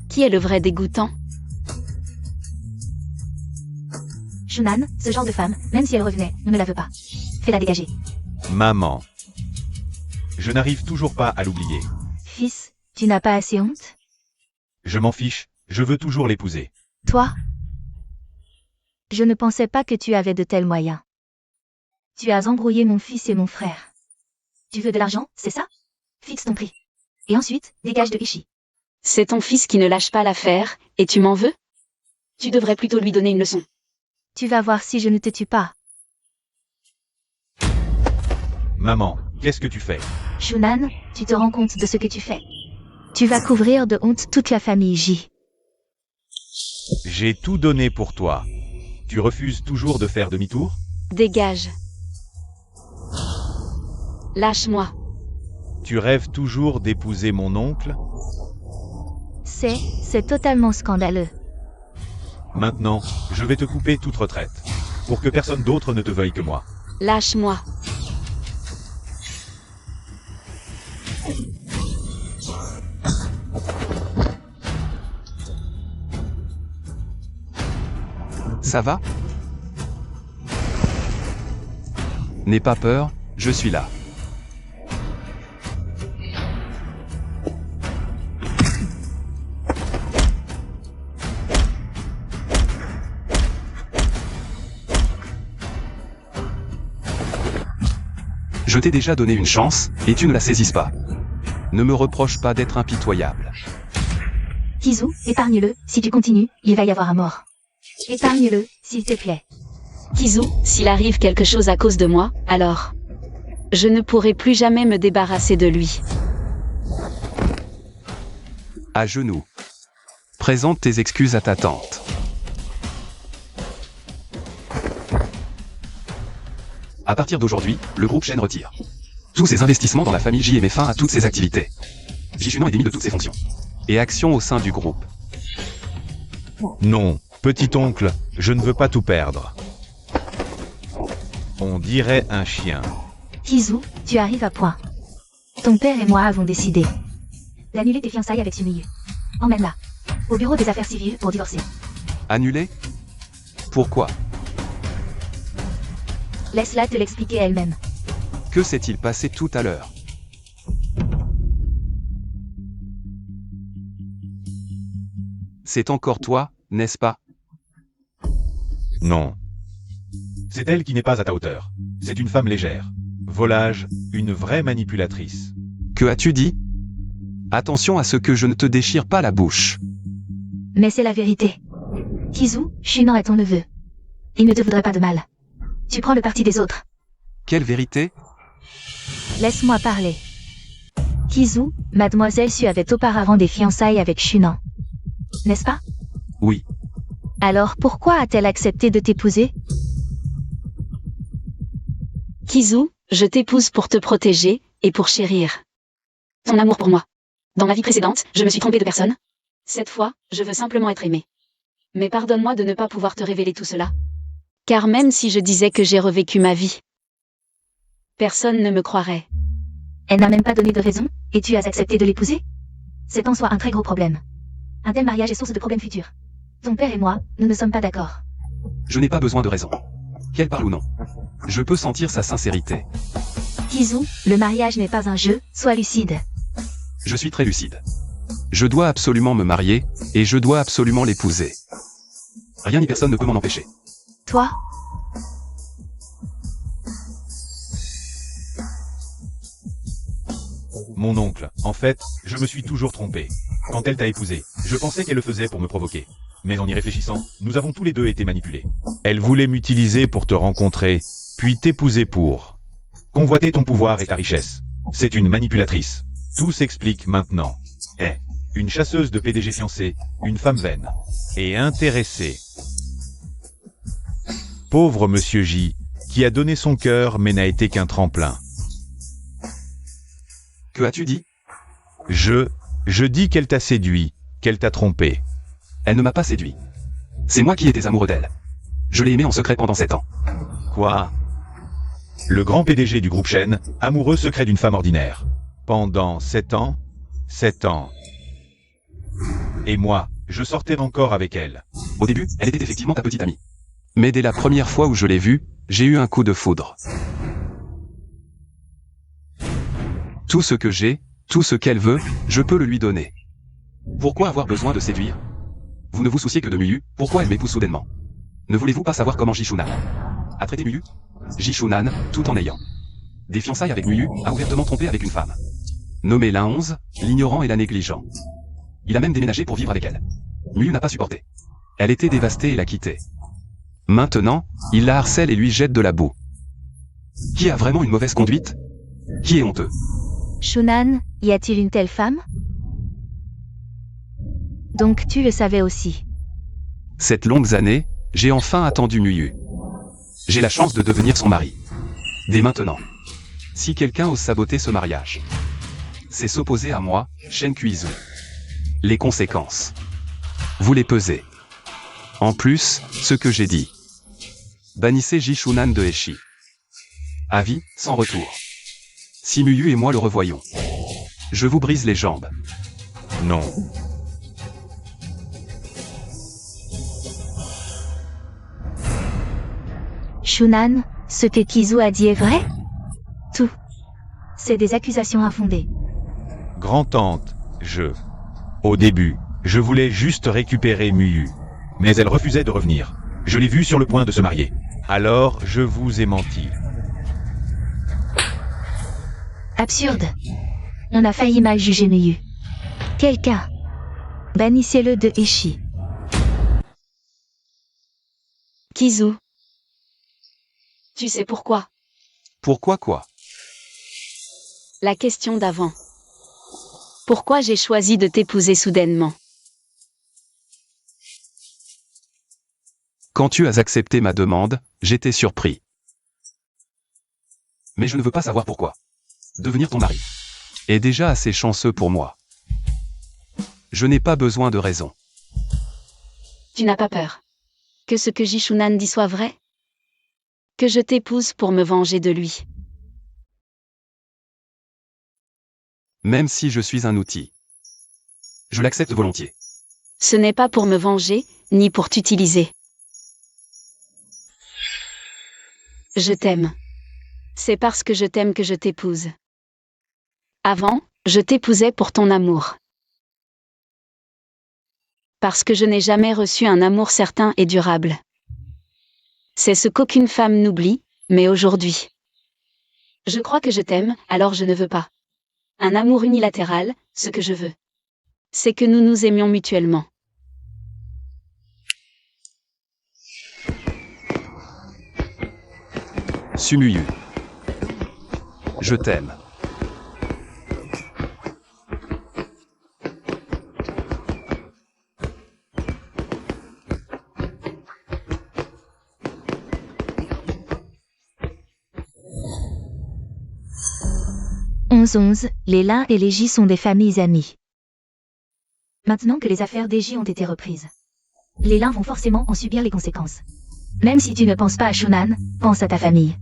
Qui est le vrai dégoûtant? Shunan, ce genre de femme, même si elle revenait, ne me la veut pas. Fais-la dégager. Maman. Je n'arrive toujours pas à l'oublier. Fils, tu n'as pas assez honte? Je m'en fiche, je veux toujours l'épouser. Toi? Je ne pensais pas que tu avais de tels moyens. Tu as embrouillé mon fils et mon frère. Tu veux de l'argent, c'est ça? Fixe ton prix. Et ensuite, dégage de ici. C'est ton fils qui ne lâche pas l'affaire, et tu m'en veux? Tu devrais plutôt lui donner une leçon. Tu vas voir si je ne te tue pas. Maman, qu'est-ce que tu fais? Shunan, tu te rends compte de ce que tu fais. Tu vas couvrir de honte toute la famille J. J'ai tout donné pour toi. Tu refuses toujours de faire demi-tour? Dégage. Lâche-moi. Tu rêves toujours d'épouser mon oncle? C'est totalement scandaleux. Maintenant, je vais te couper toute retraite. Pour que personne d'autre ne te veuille que moi. Lâche-moi. Ça va? N'aie pas peur, je suis là. Je t'ai déjà donné une chance, et tu ne la saisisses pas. Ne me reproche pas d'être impitoyable. Kizu, épargne-le, si tu continues, il va y avoir un mort. Épargne-le, s'il te plaît. Kizu, s'il arrive quelque chose à cause de moi, alors... je ne pourrai plus jamais me débarrasser de lui. À genoux. Présente tes excuses à ta tante. À partir d'aujourd'hui, le groupe Shen retire tous ses investissements dans la famille J et met fin à toutes ses activités. Jishunan est démis de toutes ses fonctions et actions au sein du groupe. Non, petit oncle, je ne veux pas tout perdre. On dirait un chien. Kizu, tu arrives à point. Ton père et moi avons décidé d'annuler tes fiançailles avec Sumiyu. Emmène-la au bureau des affaires civiles pour divorcer. Annulé? Pourquoi? Laisse-la te l'expliquer elle-même. Que s'est-il passé tout à l'heure? C'est encore toi, n'est-ce pas? Non. C'est elle qui n'est pas à ta hauteur. C'est une femme légère. Volage, une vraie manipulatrice. Que as-tu dit? Attention à ce que je ne te déchire pas la bouche. Mais c'est la vérité. Kizu, Shunan est ton neveu. Il ne te voudrait pas de mal. Tu prends le parti des autres. Quelle vérité? Laisse-moi parler. Kizu, mademoiselle Su avait auparavant des fiançailles avec Shunan. N'est-ce pas? Oui. Alors pourquoi a-t-elle accepté de t'épouser? Kizu, je t'épouse pour te protéger, et pour chérir ton amour pour moi. Dans ma vie précédente, je me suis trompée de personne. Cette fois, je veux simplement être aimée. Mais pardonne-moi de ne pas pouvoir te révéler tout cela. Car même si je disais que j'ai revécu ma vie, personne ne me croirait. Elle n'a même pas donné de raison, et tu as accepté de l'épouser? C'est en soi un très gros problème. Un tel mariage est source de problèmes futurs. Ton père et moi, nous ne sommes pas d'accord. Je n'ai pas besoin de raison. Qu'elle parle ou non. Je peux sentir sa sincérité. Kizu, le mariage n'est pas un jeu, sois lucide. Je suis très lucide. Je dois absolument me marier, et je dois absolument l'épouser. Rien ni personne ne peut m'en empêcher. Toi? Mon oncle, en fait, je me suis toujours trompé. Quand elle t'a épousé, je pensais qu'elle le faisait pour me provoquer. Mais en y réfléchissant, nous avons tous les deux été manipulés. Elle voulait m'utiliser pour te rencontrer, puis t'épouser pour convoiter ton pouvoir et ta richesse. C'est une manipulatrice. Tout s'explique maintenant. Une chasseuse de PDG fiancée, une femme vaine et intéressée. Pauvre Monsieur J, qui a donné son cœur mais n'a été qu'un tremplin. Que as-tu dit? Je dis qu'elle t'a séduit, qu'elle t'a trompé. Elle ne m'a pas séduit. C'est moi qui étais amoureux d'elle. Je l'ai aimée en secret pendant 7 ans. Quoi? Le grand PDG du groupe Shen, amoureux secret d'une femme ordinaire. Pendant 7 ans? 7 ans. Et moi, je sortais encore avec elle. Au début, elle était effectivement ta petite amie. Mais dès la première fois où je l'ai vue, j'ai eu un coup de foudre. Tout ce que j'ai, tout ce qu'elle veut, je peux le lui donner. Pourquoi avoir besoin de séduire? Vous ne vous souciez que de Miyu, pourquoi elle m'épouse soudainement? Ne voulez-vous pas savoir comment Jishunan a traité Miyu? Jishunan, tout en ayant des fiançailles avec Muyu, a ouvertement trompé avec une femme. Nommé l'un 11, l'ignorant et la négligent. Il a même déménagé pour vivre avec elle. Muyu n'a pas supporté. Elle était dévastée et l'a quitté. Maintenant, il la harcèle et lui jette de la boue. Qui a vraiment une mauvaise conduite? Qui est honteux? Shunan, y a-t-il une telle femme? Donc tu le savais aussi. Cette longues années, j'ai enfin attendu Muyu. J'ai la chance de devenir son mari. Dès maintenant. Si quelqu'un ose saboter ce mariage, c'est s'opposer à moi, Shen Kuizu. Les conséquences. Vous les pesez. En plus, ce que j'ai dit. Bannissez Jishunan de Eshi. Avis, sans retour. Si Muyu et moi le revoyons, je vous brise les jambes. Non. Shunan, ce que Kizu a dit est vrai? Tout. C'est des accusations infondées. Grand-tante, Au début, je voulais juste récupérer Muyu. Mais elle refusait de revenir. Je l'ai vue sur le point de se marier. Alors, je vous ai menti. Absurde. On a failli mal juger Muyu. Quelqu'un. Bannissez-le de Eshi. Kizu. Tu sais pourquoi? Pourquoi quoi? La question d'avant. Pourquoi j'ai choisi de t'épouser soudainement? Quand tu as accepté ma demande, j'étais surpris. Mais je ne veux pas savoir pourquoi. Devenir ton mari est déjà assez chanceux pour moi. Je n'ai pas besoin de raison. Tu n'as pas peur que ce que Jishunan dit soit vrai? Que je t'épouse pour me venger de lui? Même si je suis un outil, je l'accepte volontiers. Ce n'est pas pour me venger, ni pour t'utiliser. Je t'aime. C'est parce que je t'aime que je t'épouse. Avant, je t'épousais pour ton amour. Parce que je n'ai jamais reçu un amour certain et durable. C'est ce qu'aucune femme n'oublie, mais aujourd'hui. Je crois que je t'aime, alors je ne veux pas un amour unilatéral, ce que je veux, c'est que nous nous aimions mutuellement. Sumuyu. Je t'aime. Les Lin et les J sont des familles amies. Maintenant que les affaires des J ont été reprises, les Lin vont forcément en subir les conséquences. Même si tu ne penses pas à Shunan, pense à ta famille.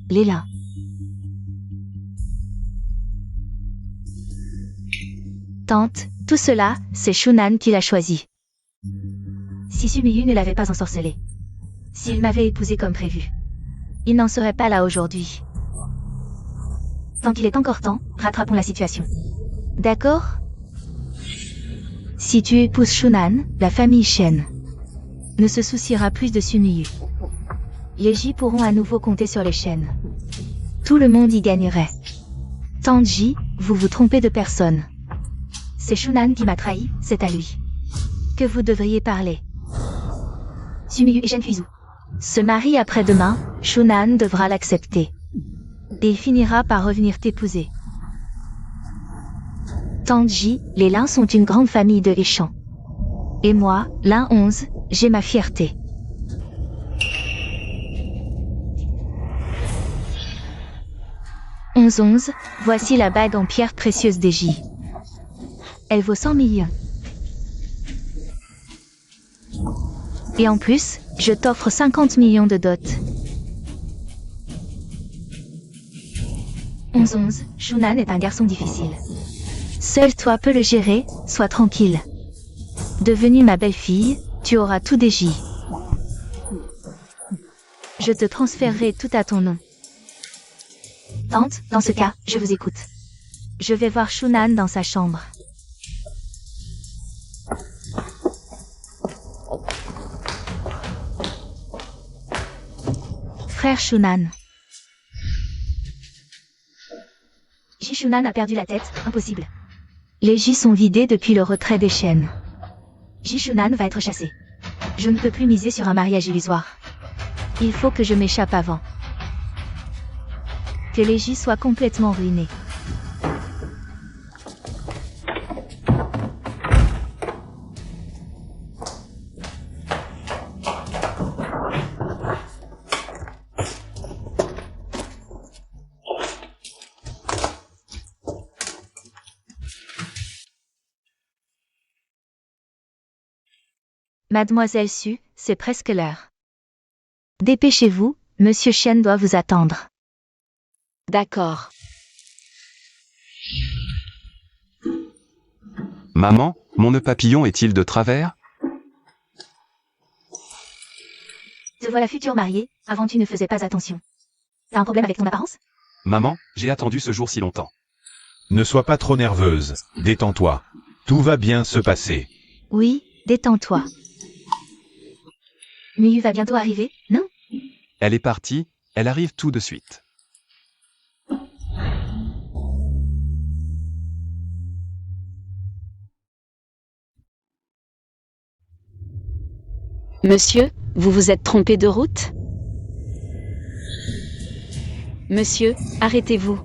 Les Lin. Tante, tout cela, c'est Shunan qui l'a choisi. Si Sumiyu ne l'avait pas ensorcelé, s'il m'avait épousé comme prévu, il n'en serait pas là aujourd'hui. Tant qu'il est encore temps, rattrapons la situation. D'accord? Si tu épouses Shunan, la famille Shen ne se souciera plus de Sumiyu. Les J pourront à nouveau compter sur les Shen. Tout le monde y gagnerait. Tante J, vous vous trompez de personne. C'est Shunan qui m'a trahi, c'est à lui que vous devriez parler. Sumiyu et Shen Kuizu se marient après-demain, Shunan devra l'accepter. Et finira par revenir t'épouser. Tante J, les Lin sont une grande famille de Échamps. Et moi, Lin 11, j'ai ma fierté. Onze, voici la bague en pierre précieuse des J. Elle vaut 100 millions. Et en plus, je t'offre 50 millions de dot. 11, Shunan est un garçon difficile. Seul toi peux le gérer, sois tranquille. Devenue ma belle-fille, tu auras tout des J. Je te transférerai tout à ton nom. Tante, dans ce cas, je vous écoute. Je vais voir Shunan dans sa chambre. Frère Shunan, Jishunan a perdu la tête, impossible. Les J sont vidés depuis le retrait des chaînes. Jishunan va être chassé. Je ne peux plus miser sur un mariage illusoire. Il faut que je m'échappe avant. Que les J soient complètement ruinés. Mademoiselle Su, c'est presque l'heure. Dépêchez-vous, Monsieur Shen doit vous attendre. D'accord. Maman, mon nœud papillon est-il de travers? Te voilà future mariée, avant tu ne faisais pas attention. T'as un problème avec ton apparence? Maman, j'ai attendu ce jour si longtemps. Ne sois pas trop nerveuse, détends-toi. Tout va bien se passer. Oui, détends-toi. Miyu va bientôt arriver, non? Elle est partie, elle arrive tout de suite. Monsieur, vous vous êtes trompé de route? Monsieur, arrêtez-vous.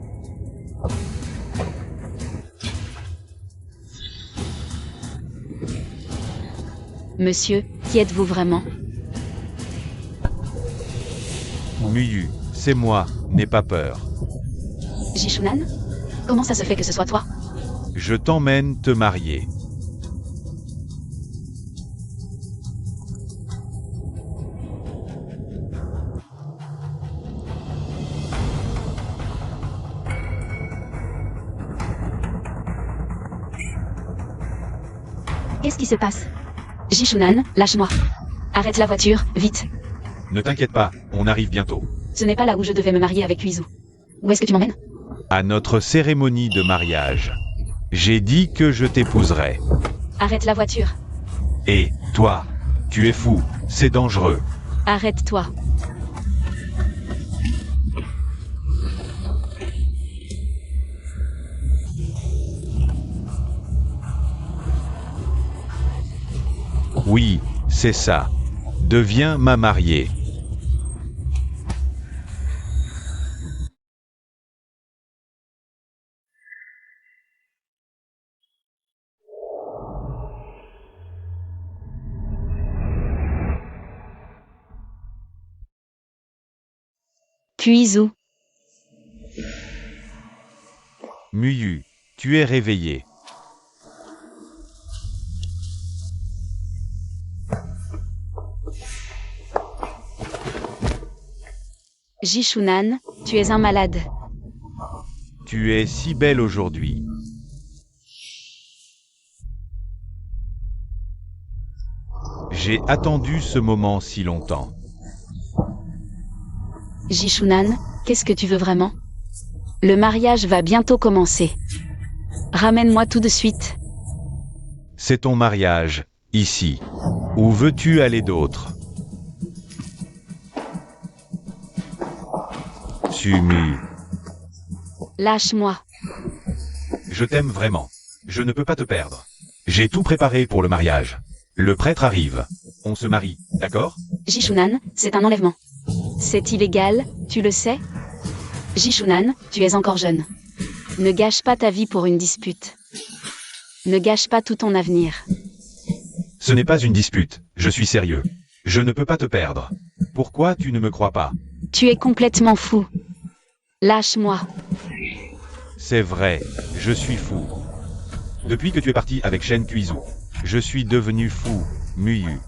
Monsieur, qui êtes-vous vraiment? Miyu, c'est moi, n'aie pas peur. Jishunan? Comment ça se fait que ce soit toi? Je t'emmène te marier. Qu'est-ce qui se passe? Jishunan, lâche-moi. Arrête la voiture, vite. Ne t'inquiète pas, on arrive bientôt. Ce n'est pas là où je devais me marier avec Kuizu. Où est-ce que tu m'emmènes? À notre cérémonie de mariage. J'ai dit que je t'épouserais. Arrête la voiture. Et, toi, tu es fou, c'est dangereux. Arrête-toi. Oui, c'est ça. Deviens ma mariée. Kuizu. Miyu, tu es réveillée. Jishunan, tu es un malade. Tu es si belle aujourd'hui. J'ai attendu ce moment si longtemps. Jishunan, qu'est-ce que tu veux vraiment? Le mariage va bientôt commencer. Ramène-moi tout de suite. C'est ton mariage, ici. Où veux-tu aller d'autre? Sumu, Lâche-moi. je t'aime vraiment. Je ne peux pas te perdre. J'ai tout préparé pour le mariage. Le prêtre arrive. On se marie, d'accord? Jishunan, c'est un enlèvement. C'est illégal, tu le sais? Jishunan, tu es encore jeune. Ne gâche pas ta vie pour une dispute. Ne gâche pas tout ton avenir. Ce n'est pas une dispute, je suis sérieux. Je ne peux pas te perdre. Pourquoi tu ne me crois pas? Tu es complètement fou. Lâche-moi. C'est vrai, je suis fou. Depuis que tu es parti avec Shen Kuizu, je suis devenu fou, Miyu.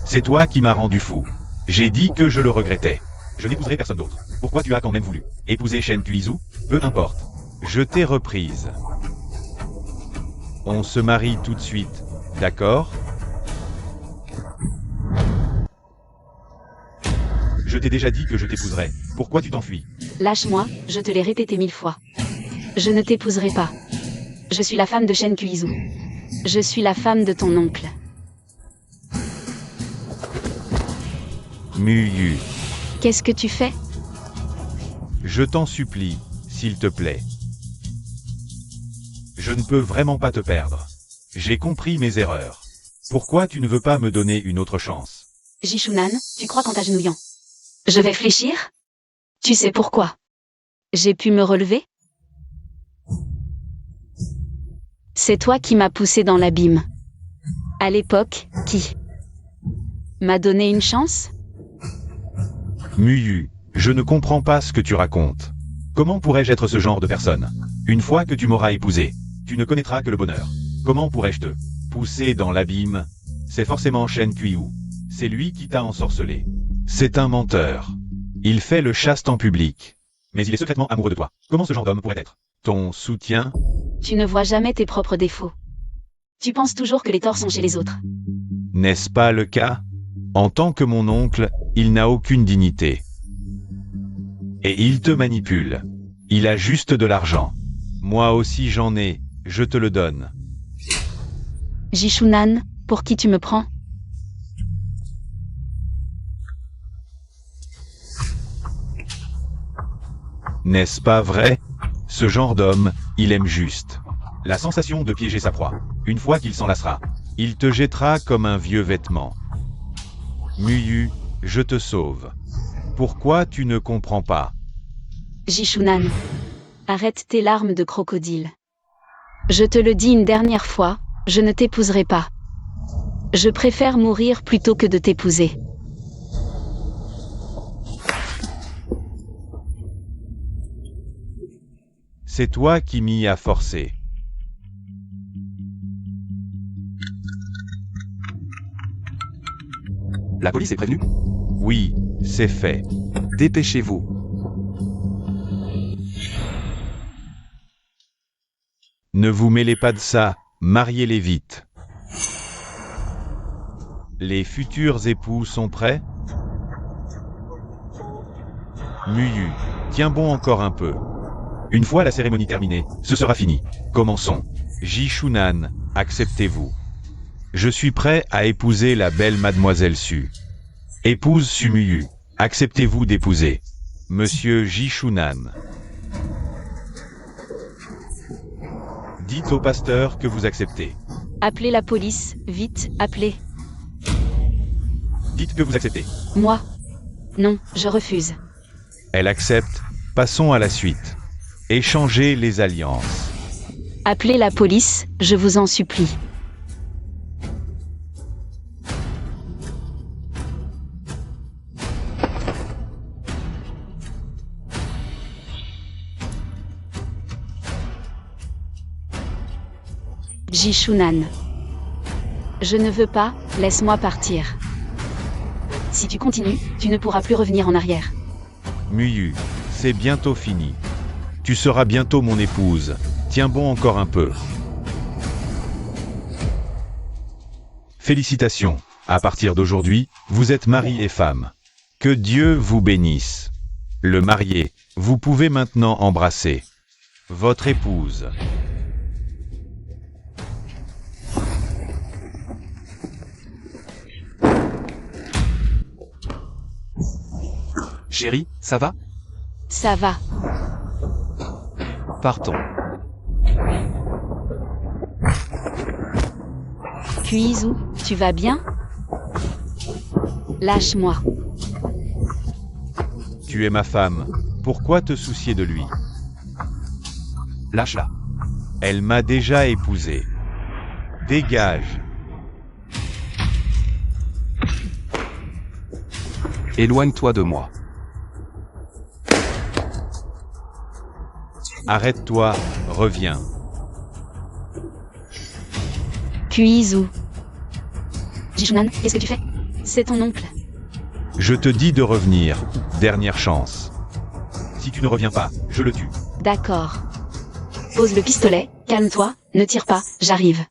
C'est toi qui m'as rendu fou. J'ai dit que je le regrettais. Je n'épouserai personne d'autre. Pourquoi tu as quand même voulu épouser Shen Kuizu? Peu importe. Je t'ai reprise. On se marie tout de suite, d'accord? Je t'ai déjà dit que je t'épouserais. Pourquoi tu t'enfuis? Lâche-moi, je te l'ai répété 1000 fois. Je ne t'épouserai pas. Je suis la femme de Shen Kuizu. Je suis la femme de ton oncle. Miyu, Qu'est-ce que tu fais? je t'en supplie, s'il te plaît. je ne peux vraiment pas te perdre. J'ai compris mes erreurs. Pourquoi tu ne veux pas me donner une autre chance? Jishunan, tu crois qu'en t'agenouillant, je vais fléchir? Tu sais pourquoi? J'ai pu me relever? C'est toi qui m'as poussé dans l'abîme. À l'époque, qui m'a donné une chance? Muyu, je ne comprends pas ce que tu racontes. Comment pourrais-je être ce genre de personne? Une fois que tu m'auras épousé, tu ne connaîtras que le bonheur. Comment pourrais-je te pousser dans l'abîme? C'est forcément Shen Kuiu. C'est lui qui t'a ensorcelé. C'est un menteur. Il fait le chaste en public. Mais il est secrètement amoureux de toi. Comment ce genre d'homme pourrait être ton soutien? Tu ne vois jamais tes propres défauts. Tu penses toujours que les torts sont chez les autres. N'est-ce pas le cas? En tant que mon oncle, il n'a aucune dignité. Et il te manipule. Il a juste de l'argent. Moi aussi j'en ai, je te le donne. Jishunan, pour qui tu me prends? N'est-ce pas vrai? Ce genre d'homme, il aime juste la sensation de piéger sa proie. Une fois qu'il s'en lassera, il te jettera comme un vieux vêtement. Muyu, je te sauve. Pourquoi tu ne comprends pas? Jishunan, arrête tes larmes de crocodile. Je te le dis une dernière fois, je ne t'épouserai pas. Je préfère mourir plutôt que de t'épouser. C'est toi qui m'y as forcé. La police est prévenue? Oui, c'est fait. Dépêchez-vous. Ne vous mêlez pas de ça, mariez-les vite. Les futurs époux sont prêts? Muyu, tiens bon encore un peu. Une fois la cérémonie terminée, ce sera fini. Commençons. Jishunan, acceptez-vous. Je suis prêt à épouser la belle mademoiselle Su. Épouse Sumuyu, acceptez-vous d'épouser Monsieur Jishunan. Dites au pasteur que vous acceptez. Appelez la police, vite, appelez. Dites que vous acceptez. Moi? Non, je refuse. Elle accepte. Passons à la suite. Échangez les alliances. Appelez la police, je vous en supplie. Jishunan. Je ne veux pas, laisse-moi partir. Si tu continues, tu ne pourras plus revenir en arrière. Muyu, c'est bientôt fini. Tu seras bientôt mon épouse. Tiens bon encore un peu. Félicitations. À partir d'aujourd'hui, vous êtes mari et femme. Que Dieu vous bénisse. Le marié, vous pouvez maintenant embrasser votre épouse. Chérie, ça va? Ça va. Partons. Kuizu, tu vas bien? Lâche-moi. Tu es ma femme. Pourquoi te soucier de lui? Lâche-la. Elle m'a déjà épousé. Dégage. Éloigne-toi de moi. Arrête-toi, reviens. Kuizu. Jishunan, qu'est-ce que tu fais? C'est ton oncle. Je te dis de revenir. Dernière chance. Si tu ne reviens pas, je le tue. D'accord. Pose le pistolet, calme-toi, ne tire pas, j'arrive.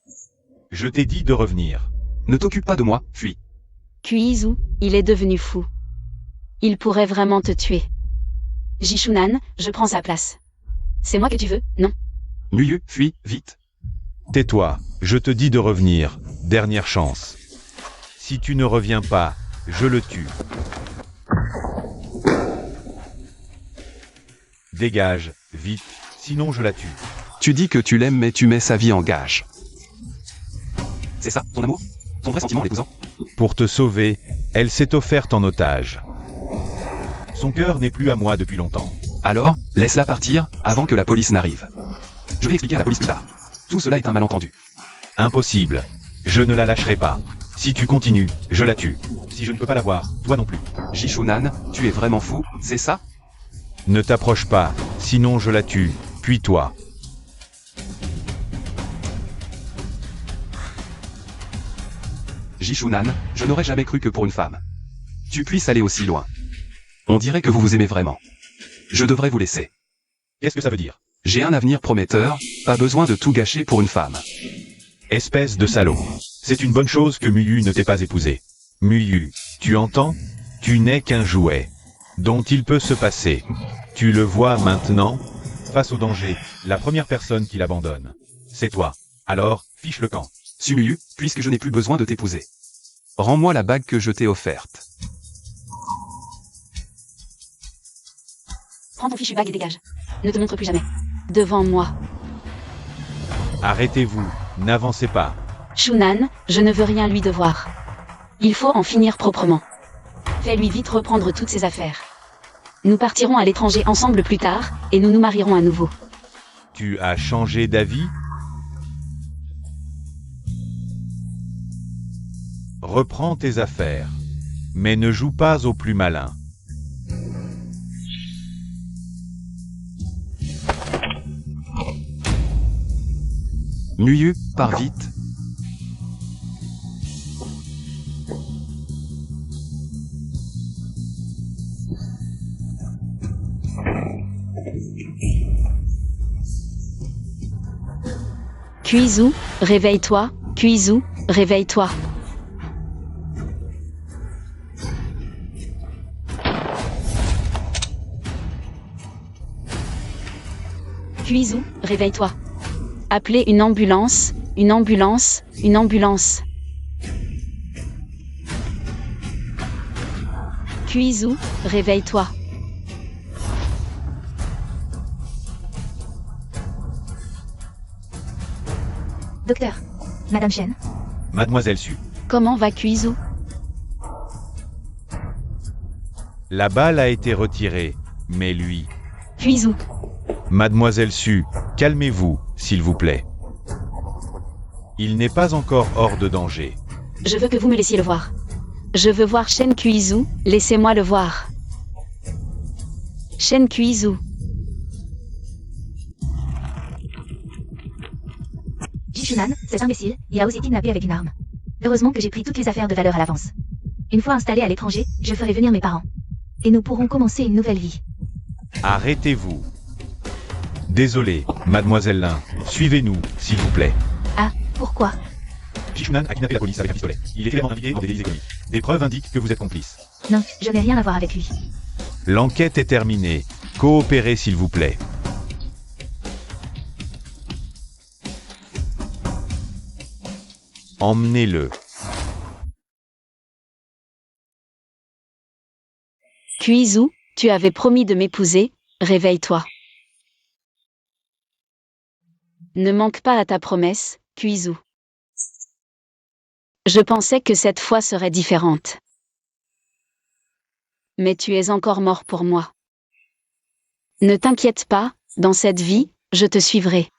Je t'ai dit de revenir. Ne t'occupe pas de moi, fuis. Kuizu, il est devenu fou. Il pourrait vraiment te tuer. Jishunan, je prends sa place. C'est moi que tu veux, non? Muyu, fuis, vite. Tais-toi, je te dis de revenir. Dernière chance. Si tu ne reviens pas, je le tue. Dégage, vite, sinon je la tue. Tu dis que tu l'aimes mais tu mets sa vie en gage. C'est ça, ton amour? Ton vrai sentiment en l'épousant? Pour te sauver, elle s'est offerte en otage. Son cœur n'est plus à moi depuis longtemps. Alors, laisse-la partir, avant que la police n'arrive. Je vais expliquer à la police plus tard. Tout cela est un malentendu. Impossible. Je ne la lâcherai pas. Si tu continues, je la tue. Si je ne peux pas la voir, toi non plus. Jishunan, tu es vraiment fou, c'est ça? Ne t'approche pas, sinon je la tue, puis toi. Jishunan, je n'aurais jamais cru que pour une femme, tu puisses aller aussi loin. On dirait que vous vous aimez vraiment. Je devrais vous laisser. Qu'est-ce que ça veut dire? J'ai un avenir prometteur, pas besoin de tout gâcher pour une femme. Espèce de salaud. C'est une bonne chose que Muyu ne t'ait pas épousé. Muyu, tu entends? Tu n'es qu'un jouet, dont il peut se passer. Tu le vois maintenant? Face au danger, la première personne qui l'abandonne, c'est toi. Alors, fiche le camp. Sumuyu, puisque je n'ai plus besoin de t'épouser. Rends-moi la bague que je t'ai offerte. Prends ton fichu bague et dégage. Ne te montre plus jamais. Devant moi. Arrêtez-vous, n'avancez pas. Shunan, je ne veux rien lui devoir. Il faut en finir proprement. Fais-lui vite reprendre toutes ses affaires. Nous partirons à l'étranger ensemble plus tard, et nous nous marierons à nouveau. Tu as changé d'avis? Reprends tes affaires. Mais ne joue pas au plus malin. Muyu, pars vite. Kuizu, réveille-toi. Kuizu, réveille-toi. Kuizu, réveille-toi. Appelez une ambulance, une ambulance, une ambulance. Kuizu, réveille-toi. Docteur. Madame Chen. Mademoiselle Su. Comment va Kuizu? La balle a été retirée, mais lui... Kuizu. Mademoiselle Su, calmez-vous, s'il vous plaît. Il n'est pas encore hors de danger. Je veux que vous me laissiez le voir. Je veux voir Shen Kuizu, laissez-moi le voir. Shen Kuizu. Jishunan, cet imbécile, il a osé kidnapper avec une arme. Heureusement que j'ai pris toutes les affaires de valeur à l'avance. Une fois installé à l'étranger, je ferai venir mes parents. Et nous pourrons commencer une nouvelle vie. Arrêtez-vous. Désolé, mademoiselle Lin. Suivez-nous, s'il vous plaît. Ah, pourquoi? Jishunan a kidnappé la police avec un pistolet. Il est clairement impliqué dans des délits économiques. Des preuves indiquent que vous êtes complice. Non, je n'ai rien à voir avec lui. L'enquête est terminée. Coopérez, s'il vous plaît. Emmenez-le. Kuizu, tu avais promis de m'épouser, réveille-toi. Ne manque pas à ta promesse, Kuizu. Je pensais que cette fois serait différente. Mais tu es encore mort pour moi. Ne t'inquiète pas, dans cette vie, je te suivrai.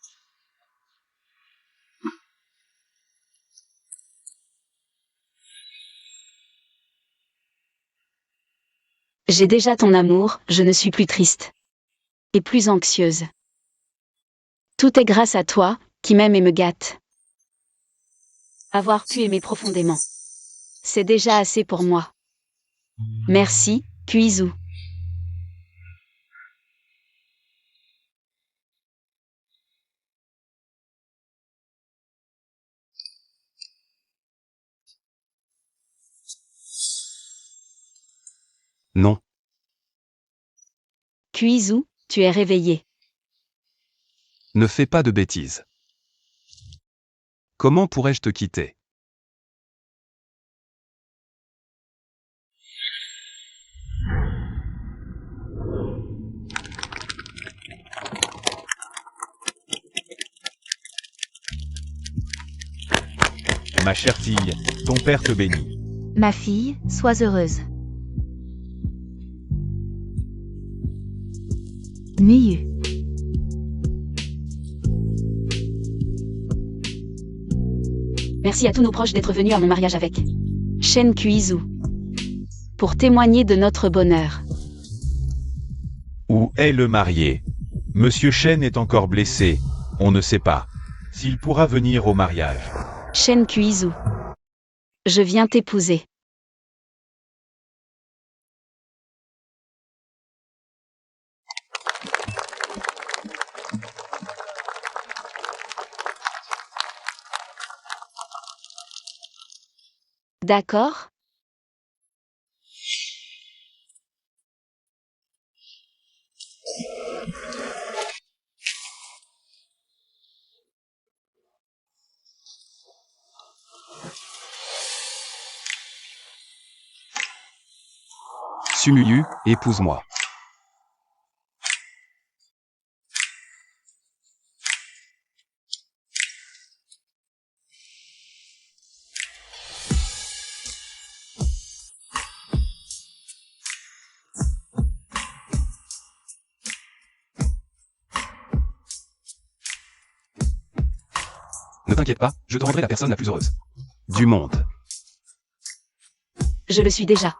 J'ai déjà ton amour, je ne suis plus triste. Et plus anxieuse. Tout est grâce à toi, qui m'aime et me gâte. Avoir pu aimer profondément. C'est déjà assez pour moi. Merci, Kuizu. Non. Kuizu, tu es réveillé. Ne fais pas de bêtises. Comment pourrais-je te quitter? Ma chère fille, ton père te bénit. Ma fille, sois heureuse. Miyu. Merci à tous nos proches d'être venus à mon mariage avec Shen Kuizu. Pour témoigner de notre bonheur. Où est le marié? Monsieur Shen est encore blessé. On ne sait pas s'il pourra venir au mariage. Shen Kuizu. Je viens t'épouser. D'accord? Sumuyu, épouse-moi. Ne t'inquiète pas, je te rendrai la personne la plus heureuse du monde. Je le suis déjà.